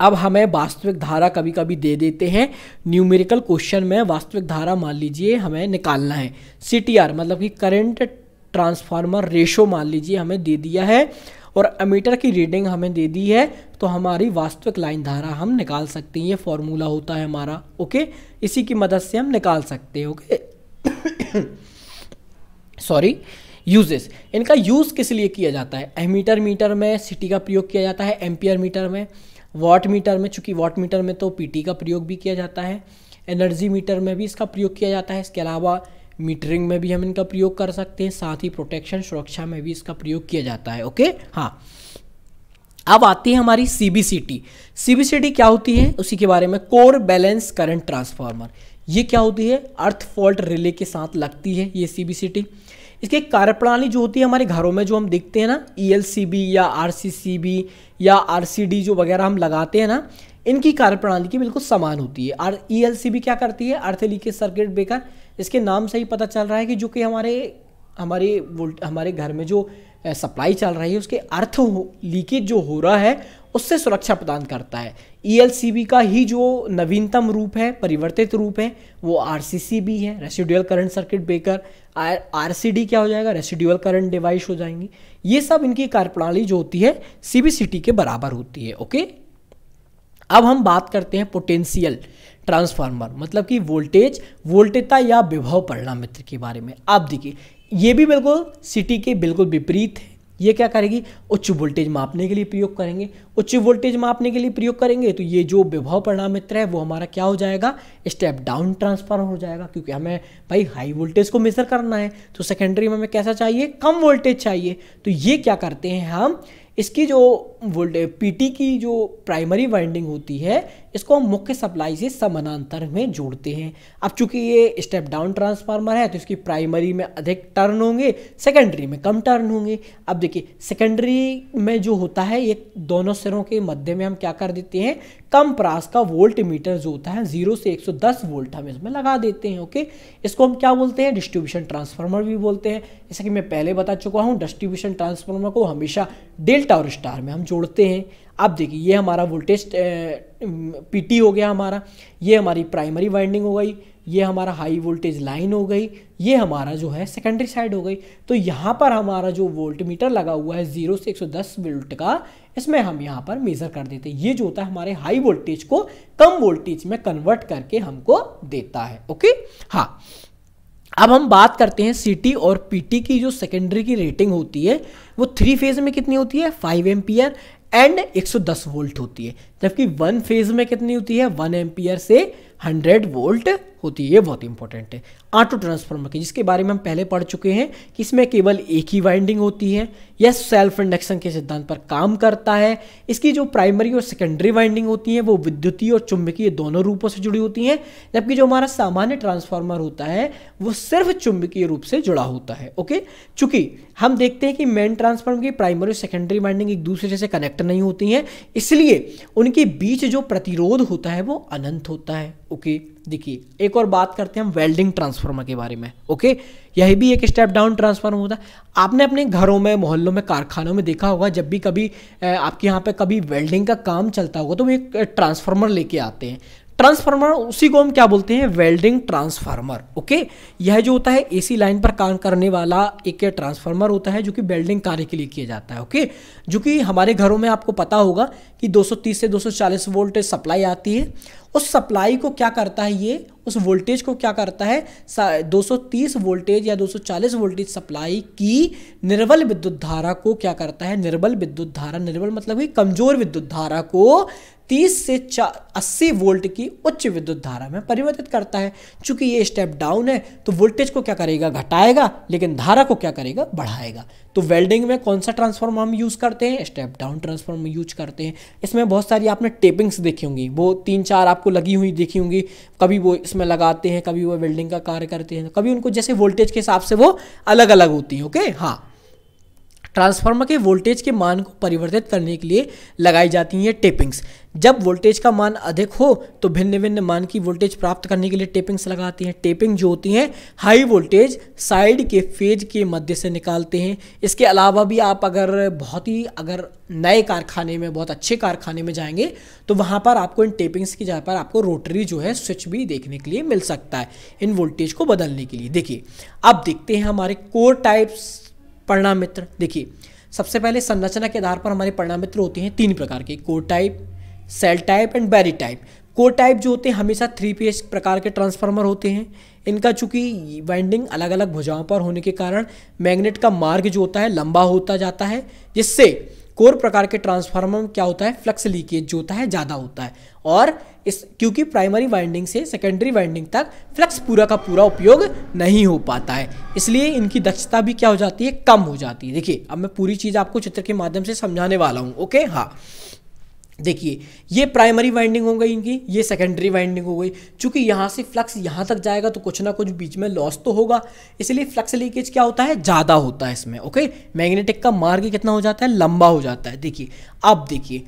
अब हमें वास्तविक धारा कभी कभी दे देते हैं, न्यूमेरिकल क्वेश्चन में वास्तविक धारा मान लीजिए हमें निकालना है, CTR मतलब कि करंट ट्रांसफार्मर रेशो मान लीजिए हमें दे दिया है, और एमीटर की रीडिंग हमें दे दी है, तो हमारी वास्तविक लाइन धारा हम निकाल सकते हैं। ये फॉर्मूला होता है हमारा। ओके, इसी की मदद से हम निकाल सकते हैं। ओके सॉरी, यूजेस, इनका यूज़ किस लिए किया जाता है, एमीटर मीटर में सीटी का प्रयोग किया जाता है, एम्पियर मीटर में, वाट मीटर में, चूंकि वाट मीटर में तो पीटी का प्रयोग भी किया जाता है, एनर्जी मीटर में भी इसका प्रयोग किया जाता है। इसके अलावा मीटरिंग में भी हम इनका प्रयोग कर सकते हैं, साथ ही प्रोटेक्शन सुरक्षा में भी इसका प्रयोग किया जाता है। ओके हाँ, अब आती है हमारी सीबीसीटी। सीबीसीटी क्या होती है उसी के बारे में, कोर बैलेंस करंट ट्रांसफार्मर। ये क्या होती है, अर्थ फॉल्ट रिले के साथ लगती है ये सीबीसीटी। इसकी कार्यप्रणाली जो होती है हमारे घरों में जो हम देखते हैं ना, ELCB या RCCB या RCD जो वगैरह हम लगाते हैं ना, इनकी कार्यप्रणाली की बिल्कुल समान होती है। और ELCB क्या करती है, अर्थ लीकेज सर्किट ब्रेकर। इसके नाम से ही पता चल रहा है कि जो कि हमारे घर में जो सप्लाई चल रही है उसके अर्थ लीकेज जो हो रहा है उससे सुरक्षा प्रदान करता है। ELCB का ही जो नवीनतम रूप है, परिवर्तित रूप है, वो RCCB है, residual current circuit breaker. RCD क्या हो जाएगा, रेसिडुअल करंट डिवाइस हो जाएंगी। ये सब इनकी कार्यप्रणाली जो होती है CBCT के बराबर होती है। ओके, अब हम बात करते हैं पोटेंशियल ट्रांसफार्मर, मतलब कि वोल्टेजता या विभव परिणामित्र के बारे में। आप देखिए, ये भी बिल्कुल सिटी के बिल्कुल विपरीत है। ये क्या करेगी, उच्च वोल्टेज मापने के लिए प्रयोग करेंगे। उच्च वोल्टेज मापने के लिए प्रयोग करेंगे तो ये जो विभव परिणामित्र है वो हमारा क्या हो जाएगा, स्टेप डाउन ट्रांसफार्मर हो जाएगा, क्योंकि हमें भाई हाई वोल्टेज को मेजर करना है तो सेकेंडरी में हमें कैसा चाहिए, कम वोल्टेज चाहिए। तो ये क्या करते हैं हम, इसकी जो पीटी की जो प्राइमरी वाइंडिंग होती है इसको हम मुख्य सप्लाई से समानांतर में जोड़ते हैं। अब चूंकि ये स्टेप डाउन ट्रांसफार्मर है तो इसकी प्राइमरी में अधिक टर्न होंगे, सेकेंडरी में कम टर्न होंगे। अब देखिए, सेकेंडरी में जो होता है ये दोनों सिरों के मध्य में हम क्या कर देते हैं, कम प्रास का वोल्ट मीटर जो होता है 0 से 110 वोल्ट हम इसमें लगा देते हैं। ओके, इसको हम क्या बोलते हैं, डिस्ट्रीब्यूशन ट्रांसफार्मर भी बोलते हैं। जैसा कि मैं पहले बता चुका हूँ, डिस्ट्रीब्यूशन ट्रांसफार्मर को हमेशा डेल्टा और स्टार में हम जोड़ते हैं। अब देखिए, ये हमारा वोल्टेज पीटी हो गया हमारा, ये हमारी प्राइमरी वाइंडिंग हो गई, ये हमारा हाई वोल्टेज लाइन हो गई, ये हमारा जो है सेकेंडरी साइड हो गई। तो यहाँ पर हमारा जो वोल्ट मीटर लगा हुआ है 0 से 110 वोल्ट का, इसमें हम यहाँ पर मेजर कर देते हैं। ये जो होता है हमारे हाई वोल्टेज को कम वोल्टेज में कन्वर्ट करके हमको देता है। ओके हाँ, अब हम बात करते हैं सीटी और पीटी की जो सेकेंडरी की रेटिंग होती है वो 3 फेज में कितनी होती है, 5 एम्पियर एंड 110 वोल्ट होती है, जबकि 1 फेज में कितनी होती है, 1 एम्पियर से 100 वोल्ट होती है। ये बहुत इंपॉर्टेंट है ऑटो ट्रांसफार्मर की, जिसके बारे में हम पहले पढ़ चुके हैं कि इसमें केवल एक ही वाइंडिंग होती है। यह सेल्फ इंडक्शन के सिद्धांत पर काम करता है। इसकी जो प्राइमरी और सेकेंडरी वाइंडिंग होती है वो विद्युतीय और चुंबकीय दोनों रूपों से जुड़ी होती हैं, जबकि जो हमारा सामान्य ट्रांसफार्मर होता है वो सिर्फ चुंबकीय रूप से जुड़ा होता है। ओके, चूंकि हम देखते हैं कि मेन ट्रांसफार्मर की प्राइमरी और सेकेंडरी वाइंडिंग एक दूसरे से कनेक्ट नहीं होती हैं, इसलिए उनके बीच जो प्रतिरोध होता है वो अनंत होता है। ओके, देखिए एक और बात करते हैं हम वेल्डिंग ट्रांसफार्मर के बारे में। ओके, यह भी एक स्टेप डाउन ट्रांसफार्मर होता है। आपने अपने घरों में, मोहल्लों में, कारखानों में देखा होगा, जब भी कभी आपके यहाँ पे कभी वेल्डिंग का काम चलता होगा तो वो एक ट्रांसफार्मर लेके आते हैं। ट्रांसफार्मर, उसी को हम क्या बोलते हैं, वेल्डिंग ट्रांसफार्मर। ओके, यह जो होता है एसी लाइन पर काम करने वाला एक ट्रांसफार्मर होता है जो कि वेल्डिंग कार्य के लिए किया जाता है। ओके, जो कि हमारे घरों में आपको पता होगा कि 230 से 240 वोल्ट सप्लाई आती है। उस सप्लाई को क्या करता है, ये उस वोल्टेज को क्या करता है, 230 वोल्टेज या 240 वोल्टेज सप्लाई की निर्बल विद्युत धारा को क्या करता है, निर्बल विद्युत धारा, निर्बल मतलब कि कमजोर विद्युत धारा को 30 से 80 वोल्ट की उच्च विद्युत धारा में परिवर्तित करता है। चूंकि ये स्टेप डाउन है तो वोल्टेज को क्या करेगा, घटाएगा, लेकिन धारा को क्या करेगा, बढ़ाएगा। तो वेल्डिंग में कौन सा ट्रांसफार्मर हम यूज करते हैं, स्टेप डाउन ट्रांसफार्मर यूज करते हैं। इसमें बहुत सारी आपने टेपिंग्स देखी होंगी, वो 3-4 आपको लगी हुई देखी होंगी। कभी वो इसमें लगाते हैं, कभी वो वेल्डिंग का कार्य करते हैं, कभी उनको जैसे वोल्टेज के हिसाब से वो अलग अलग होती है। ओके, हाँ, ट्रांसफार्मर के वोल्टेज के मान को परिवर्तित करने के लिए लगाई जाती हैं टेपिंग्स। जब वोल्टेज का मान अधिक हो तो भिन्न भिन्न मान की वोल्टेज प्राप्त करने के लिए टेपिंग्स लगाती हैं। टेपिंग जो होती हैं हाई वोल्टेज साइड के फेज के मध्य से निकालते हैं। इसके अलावा भी आप अगर नए कारखाने में, बहुत अच्छे कारखाने में जाएंगे तो वहाँ पर आपको इन टेपिंग्स की जगह पर आपको रोटरी जो है स्विच भी देखने के लिए मिल सकता है इन वोल्टेज को बदलने के लिए। देखिए, अब देखते हैं हमारे कोर टाइप्स परिणाम मित्र। देखिए, सबसे पहले संरचना के आधार पर हमारे परिणाम मित्र होते हैं 3 प्रकार के, core type, shell type and berry type. Core type जो होते हैं हमेशा 3 फेज प्रकार के ट्रांसफार्मर होते हैं। इनका चूंकि वाइंडिंग अलग अलग भुजाओं पर होने के कारण मैग्नेट का मार्ग जो होता है लंबा होता जाता है, जिससे कोर प्रकार के ट्रांसफार्मर में क्या होता है, फ्लक्स लीकेज जो होता है ज़्यादा होता है। और क्योंकि प्राइमरी वाइंडिंग से सेकेंडरी वाइंडिंग तक फ्लक्स पूरा का पूरा उपयोग नहीं हो पाता है, इसलिए इनकी दक्षता भी क्या हो जाती है, कम हो जाती है। देखिए, अब मैं पूरी चीज़ आपको चित्र के माध्यम से समझाने वाला हूँ। ओके, हाँ, देखिए ये प्राइमरी वाइंडिंग हो गई इनकी, ये सेकेंडरी वाइंडिंग हो गई। चूंकि यहाँ से फ्लक्स यहाँ तक जाएगा तो कुछ ना कुछ बीच में लॉस तो होगा, इसलिए फ्लक्स लीकेज क्या होता है, ज़्यादा होता है इसमें। ओके, मैग्नेटिक का मार्ग कितना हो जाता है, लंबा हो जाता है। देखिए, अब देखिए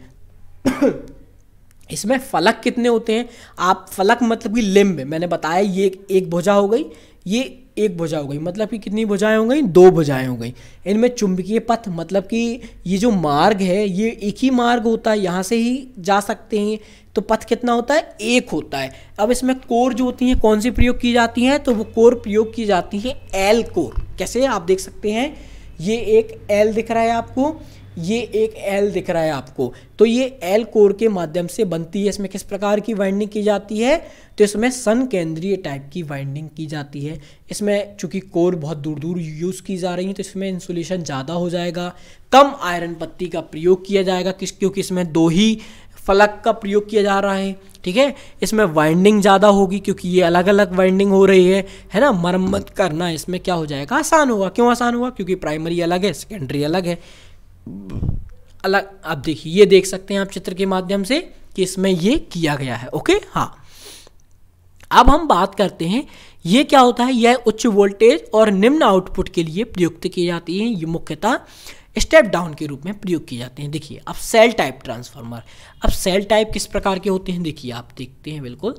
इसमें फलक कितने होते हैं, आप फलक मतलब कि लिम्ब, मैंने बताया ये एक भुजा हो गई, ये एक भुजा हो गई, मतलब कि कितनी भुजाएं हो गई, 2 भुजाएं हो गई। इनमें चुंबकीय पथ मतलब कि ये जो मार्ग है ये एक ही मार्ग होता है, यहाँ से ही जा सकते हैं, तो पथ कितना होता है, 1 होता है। अब इसमें कोर जो होती हैं कौन सी प्रयोग की जाती हैं, तो वो कोर प्रयोग की जाती है एल कोर। कैसे, आप देख सकते हैं ये एक एल दिख रहा है आपको, ये एक एल दिख रहा है आपको, तो ये एल कोर के माध्यम से बनती है। इसमें किस प्रकार की वाइंडिंग की जाती है, तो इसमें सन केंद्रीय टाइप की वाइंडिंग की जाती है। इसमें चूंकि कोर बहुत दूर दूर यूज़ की जा रही है तो इसमें इंसुलेशन ज़्यादा हो जाएगा, कम आयरन पत्ती का प्रयोग किया जाएगा, क्योंकि इसमें 2 ही फलक का प्रयोग किया जा रहा है। ठीक है, इसमें वाइंडिंग ज़्यादा होगी क्योंकि ये अलग अलग वाइंडिंग हो रही है ना। मरम्मत करना इसमें क्या हो जाएगा, आसान होगा। क्यों आसान होगा, क्योंकि प्राइमरी अलग है, सेकेंडरी अलग है, अलग। आप देखिए, ये देख सकते हैं आप चित्र के माध्यम से कि इसमें ये किया गया है। ओके, हाँ, अब हम बात करते हैं ये क्या होता है, यह उच्च वोल्टेज और निम्न आउटपुट के लिए प्रयुक्त की जाती है। ये मुख्यतः स्टेप डाउन के रूप में प्रयोग की जाते हैं। देखिए, अब सेल टाइप ट्रांसफार्मर, अब सेल टाइप किस प्रकार के होते हैं, देखिए आप देखते हैं बिल्कुल,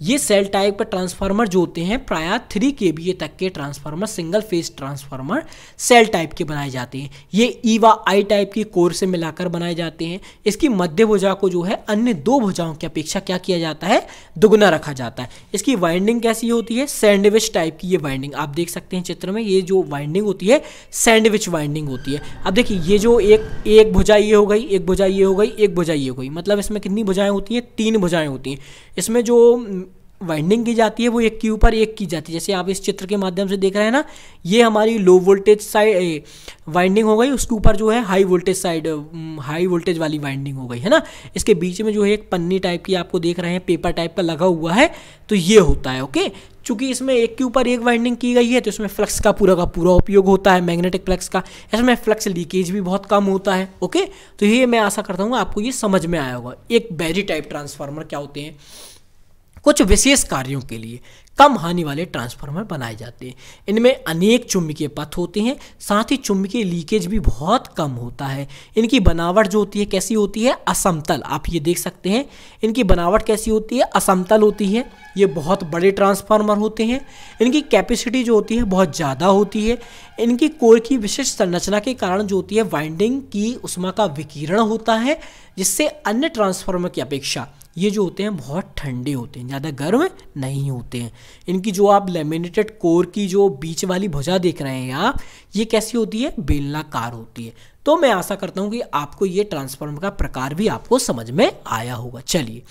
ये सेल टाइप ट्रांसफार्मर जो होते हैं प्रायः 3 kVA तक के transformer, single phase transformer shell type के बनाए जाते हैं। ये ईवा आई टाइप की कोर से मिलाकर बनाए जाते हैं। इसकी मध्य भुजा को जो है अन्य 2 भुजाओं की अपेक्षा क्या किया जाता है, दुगुना रखा जाता है। इसकी वाइंडिंग कैसी होती है, सैंडविच टाइप की ये वाइंडिंग आप देख सकते हैं चित्र में, ये जो वाइंडिंग होती है सैंडविच वाइंडिंग होती है। अब देखिए, ये जो एक भुजा ये हो गई, एक भुजा ये हो गई, एक भुजा ये हो गई, मतलब इसमें कितनी भुजाएं होती हैं, 3 भुजाएं होती हैं। इसमें जो वाइंडिंग की जाती है वो एक के ऊपर एक की जाती है। जैसे आप इस चित्र के माध्यम से देख रहे हैं ना, ये हमारी लो वोल्टेज साइड वाइंडिंग हो गई, उसके ऊपर जो है high voltage side high voltage वाली वाइंडिंग हो गई है ना। इसके बीच में जो है एक पन्नी टाइप की आपको देख रहे हैं, पेपर टाइप का लगा हुआ है, तो ये होता है। ओके, चूंकि इसमें एक के ऊपर एक वाइंडिंग की गई है तो इसमें फ्लक्स का पूरा उपयोग होता है, मैग्नेटिक फ्लक्स का। इसमें फ्लक्स लीकेज भी बहुत कम होता है। ओके, तो ये मैं आशा करता हूँ आपको ये समझ में आया होगा। एक बैटरी टाइप ट्रांसफार्मर क्या होते हैं, कुछ विशेष कार्यों के लिए कम हानि वाले ट्रांसफार्मर बनाए जाते हैं। इनमें अनेक चुंबकीय पथ होते हैं, साथ ही चुंबकीय लीकेज भी बहुत कम होता है। इनकी बनावट जो होती है कैसी होती है, असमतल। आप ये देख सकते हैं इनकी बनावट कैसी होती है, असमतल होती है। ये बहुत बड़े ट्रांसफार्मर होते हैं। इनकी कैपेसिटी जो होती है बहुत ज़्यादा होती है। इनकी कोर की विशिष्ट संरचना के कारण जो होती है वाइंडिंग की ऊष्मा का विकिरण होता है, जिससे अन्य ट्रांसफार्मर की अपेक्षा ये जो होते हैं बहुत ठंडे होते हैं, ज़्यादा गर्म नहीं होते हैं। इनकी जो आप लेमिनेटेड कोर की जो बीच वाली भुजा देख रहे हैं आप, ये कैसी होती है, बेलनाकार होती है। तो मैं आशा करता हूँ कि आपको ये ट्रांसफार्मर का प्रकार भी आपको समझ में आया होगा। चलिए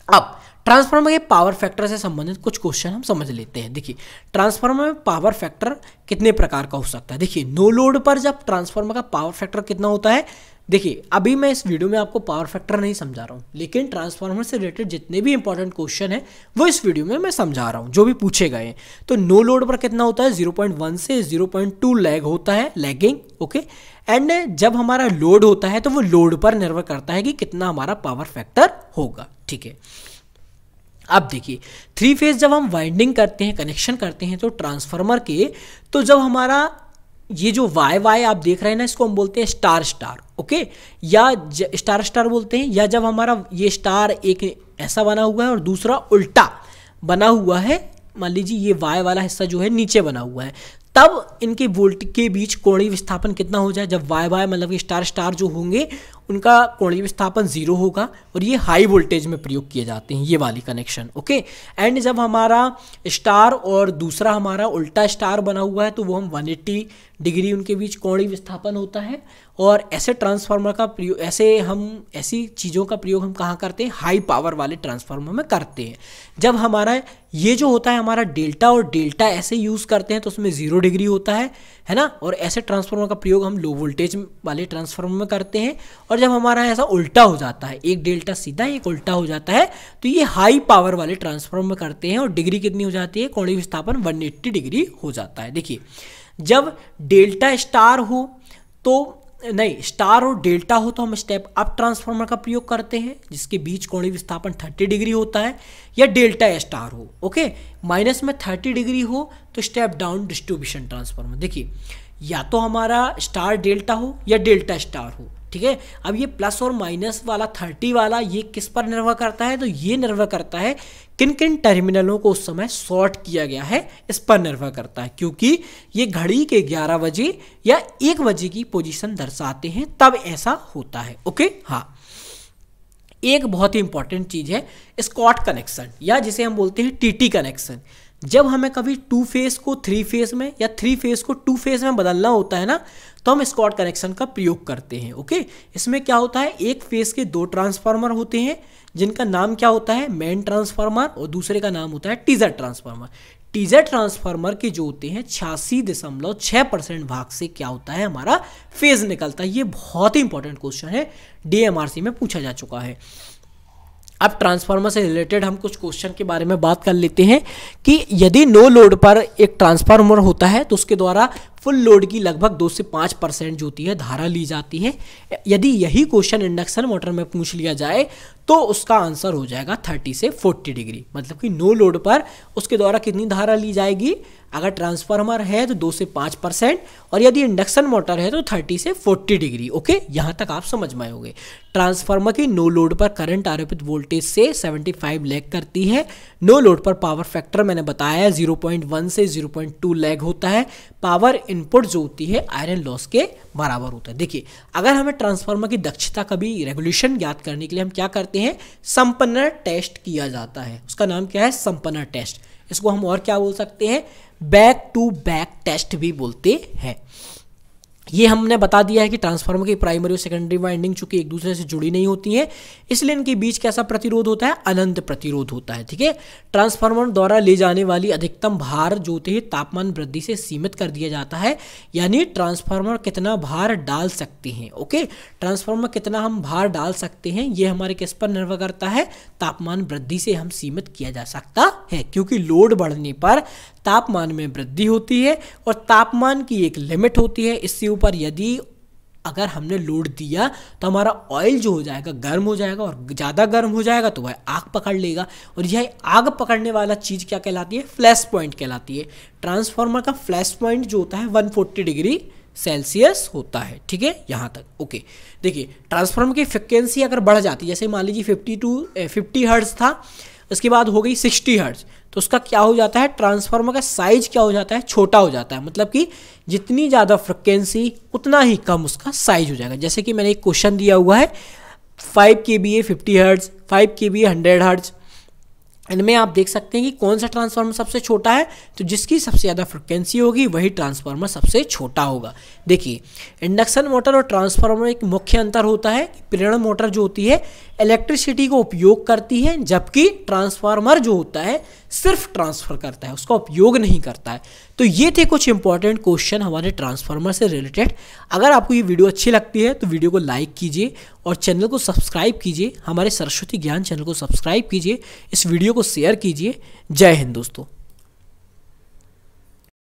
अब ट्रांसफार्मर के पावर फैक्टर से संबंधित कुछ क्वेश्चन हम समझ लेते हैं। देखिए ट्रांसफार्मर में पावर फैक्टर कितने प्रकार का हो सकता है। देखिए नो लोड पर जब ट्रांसफार्मर का पावर फैक्टर कितना होता है, देखिए अभी मैं इस वीडियो में आपको पावर फैक्टर नहीं समझा रहा हूँ, लेकिन ट्रांसफार्मर से रिलेटेड जितने भी इंपॉर्टेंट क्वेश्चन है वो इस वीडियो में मैं समझा रहा हूँ, जो भी पूछे गए हैं। तो नो लोड पर कितना होता है, 0.1 से 0.2 लैग होता है, लैगिंग। ओके, एंड जब हमारा लोड होता है तो वो लोड पर निर्भर करता है कि कितना हमारा पावर फैक्टर होगा। ठीक है, अब देखिए 3 फेज जब हम वाइंडिंग करते हैं, कनेक्शन करते हैं तो ट्रांसफार्मर के, तो जब हमारा ये जो वाई वाई आप देख रहे हैं ना, इसको हम बोलते हैं स्टार स्टार। ओके, या स्टार स्टार बोलते हैं, या जब हमारा ये स्टार एक ऐसा बना हुआ है और दूसरा उल्टा बना हुआ है, मान लीजिए ये वाई वाला हिस्सा जो है नीचे बना हुआ है, तब इनके वोल्ट के बीच कोणीय विस्थापन कितना हो जाए। जब वाई वाई मतलब कि स्टार स्टार जो होंगे उनका कोणीय विस्थापन 0 होगा और ये हाई वोल्टेज में प्रयोग किए जाते हैं, ये वाली कनेक्शन। ओके, एंड जब हमारा स्टार और दूसरा हमारा उल्टा स्टार बना हुआ है तो वो हम 180 डिग्री उनके बीच कोणीय विस्थापन होता है। और ऐसे ट्रांसफार्मर का प्रयोग, ऐसी चीज़ों का प्रयोग हम कहाँ करते हैं, हाई पावर वाले ट्रांसफार्मर में करते हैं। जब हमारा ये जो होता है हमारा डेल्टा और डेल्टा ऐसे यूज़ करते हैं तो उसमें 0 डिग्री होता है ना। और ऐसे ट्रांसफार्मर का प्रयोग हम लो वोल्टेज वाले ट्रांसफार्मर में करते हैं। और जब हमारा ऐसा उल्टा हो जाता है, एक डेल्टा सीधा एक उल्टा हो जाता है, तो ये हाई पावर वाले ट्रांसफार्मर में करते हैं और डिग्री कितनी हो जाती है, कोणीय विस्थापन 180 डिग्री हो जाता है। देखिए जब डेल्टा स्टार हो तो नहीं, स्टार और डेल्टा हो तो हम स्टेप अप ट्रांसफार्मर का प्रयोग करते हैं जिसके बीच कोणीय विस्थापन 30 डिग्री होता है, या डेल्टा स्टार हो ओके माइनस में 30 डिग्री हो तो स्टेप डाउन डिस्ट्रीब्यूशन ट्रांसफार्मर। देखिए या तो हमारा स्टार डेल्टा हो या डेल्टा स्टार हो, ठीक है। अब ये प्लस और माइनस वाला 30 वाला ये किस पर निर्भर करता है, तो ये निर्भर करता है किन किन टर्मिनलों को उस समय शॉर्ट किया गया है, इस पर निर्भर करता है, क्योंकि ये घड़ी के 11 बजे या 1 बजे की पोजीशन दर्शाते हैं, तब ऐसा होता है। ओके हाँ, एक बहुत ही इंपॉर्टेंट चीज है स्कॉट कनेक्शन, या जिसे हम बोलते हैं टीटी कनेक्शन। जब हमें कभी 2 फेज को 3 फेज में या 3 फेज को 2 फेज में बदलना होता है ना, तो हम स्कॉट कनेक्शन का प्रयोग करते हैं। ओके इसमें क्या होता है, एक फेज के 2 ट्रांसफार्मर होते हैं जिनका नाम क्या होता है, मेन ट्रांसफार्मर, और दूसरे का नाम होता है टीजर ट्रांसफार्मर। टीजर ट्रांसफार्मर के जो होते हैं 86.6% भाग से क्या होता है, हमारा फेज निकलता है। ये बहुत ही इंपॉर्टेंट क्वेश्चन है, डीएमआरसी में पूछा जा चुका है। अब ट्रांसफार्मर से रिलेटेड हम कुछ क्वेश्चन के बारे में बात कर लेते हैं कि यदि नो लोड पर एक ट्रांसफार्मर होता है तो उसके द्वारा फुल लोड की लगभग 2 से 5% जो होती है धारा ली जाती है। यदि यही क्वेश्चन इंडक्शन मोटर में पूछ लिया जाए तो उसका आंसर हो जाएगा 30 से 40 डिग्री, मतलब कि नो लोड पर उसके द्वारा कितनी धारा ली जाएगी। अगर ट्रांसफार्मर है तो 2 से 5%, और यदि इंडक्शन मोटर है तो 30 से 40 डिग्री। ओके यहाँ तक आप समझ में आए। ट्रांसफार्मर की नो लोड पर करंट आरोपित वोल्टेज से 75 लैग करती है। नो लोड पर पावर फैक्टर मैंने बताया 0.1 से 0.2 लैग होता है। पावर इनपुट जो होती है आयरन लॉस के बराबर होता है। देखिए अगर हमें ट्रांसफार्मर की दक्षता कभी रेगुलेशन ज्ञात करने के लिए हम क्या करते हैं, संपन्नर टेस्ट किया जाता है। उसका नाम क्या है, संपन्नर टेस्ट। इसको हम और क्या बोल सकते हैं, बैक टू बैक टेस्ट भी बोलते हैं। ये हमने बता दिया है कि ट्रांसफार्मर की प्राइमरी और सेकेंडरी वाइंडिंग चूंकि एक दूसरे से जुड़ी नहीं होती हैं, इसलिए इनके बीच कैसा प्रतिरोध होता है, अनंत प्रतिरोध होता है। ठीक है, ट्रांसफार्मर द्वारा ले जाने वाली अधिकतम भार जो होते हैं तापमान वृद्धि से सीमित कर दिया जाता है, यानी ट्रांसफार्मर कितना भार डाल सकते हैं। ओके, ट्रांसफार्मर कितना हम भार डाल सकते हैं ये हमारे किस पर निर्भर करता है, तापमान वृद्धि से हम सीमित किया जा सकता है, क्योंकि लोड बढ़ने पर तापमान में वृद्धि होती है और तापमान की एक लिमिट होती है। इससे ऊपर यदि अगर हमने लोड दिया तो हमारा ऑयल जो हो जाएगा गर्म हो जाएगा, और ज़्यादा गर्म हो जाएगा तो वह आग पकड़ लेगा, और यह आग पकड़ने वाला चीज़ क्या कहलाती है, फ्लैश पॉइंट कहलाती है। ट्रांसफार्मर का फ्लैश पॉइंट जो होता है 140 डिग्री सेल्सियस होता है। ठीक है, यहाँ तक ओके। देखिए, ट्रांसफार्मर की फ्रिक्वेंसी अगर बढ़ जाती है, जैसे मान लीजिए 50 हर्ट्ज था, उसके बाद हो गई 60 हर्ट्ज, तो उसका क्या हो जाता है, ट्रांसफार्मर का साइज क्या हो जाता है, छोटा हो जाता है। मतलब कि जितनी ज़्यादा फ्रिक्वेंसी उतना ही कम उसका साइज हो जाएगा। जैसे कि मैंने एक क्वेश्चन दिया हुआ है 5 kVA 50 हर्ट्ज, 5 kVA 100 हर्ट्ज, इनमें आप देख सकते हैं कि कौन सा ट्रांसफार्मर सबसे छोटा है, तो जिसकी सबसे ज़्यादा फ्रिक्वेंसी होगी वही ट्रांसफार्मर सबसे छोटा होगा। देखिए, इंडक्शन मोटर और ट्रांसफार्मर एक मुख्य अंतर होता है कि प्रेरण मोटर जो होती है इलेक्ट्रिसिटी को उपयोग करती है, जबकि ट्रांसफार्मर जो होता है सिर्फ ट्रांसफर करता है, उसका उपयोग नहीं करता है। तो ये थे कुछ इंपॉर्टेंट क्वेश्चन हमारे ट्रांसफार्मर से रिलेटेड। अगर आपको ये वीडियो अच्छी लगती है तो वीडियो को लाइक कीजिए और चैनल को सब्सक्राइब कीजिए, हमारे सरस्वती ज्ञान चैनल को सब्सक्राइब कीजिए, इस वीडियो को शेयर कीजिए। जय हिंद दोस्तों।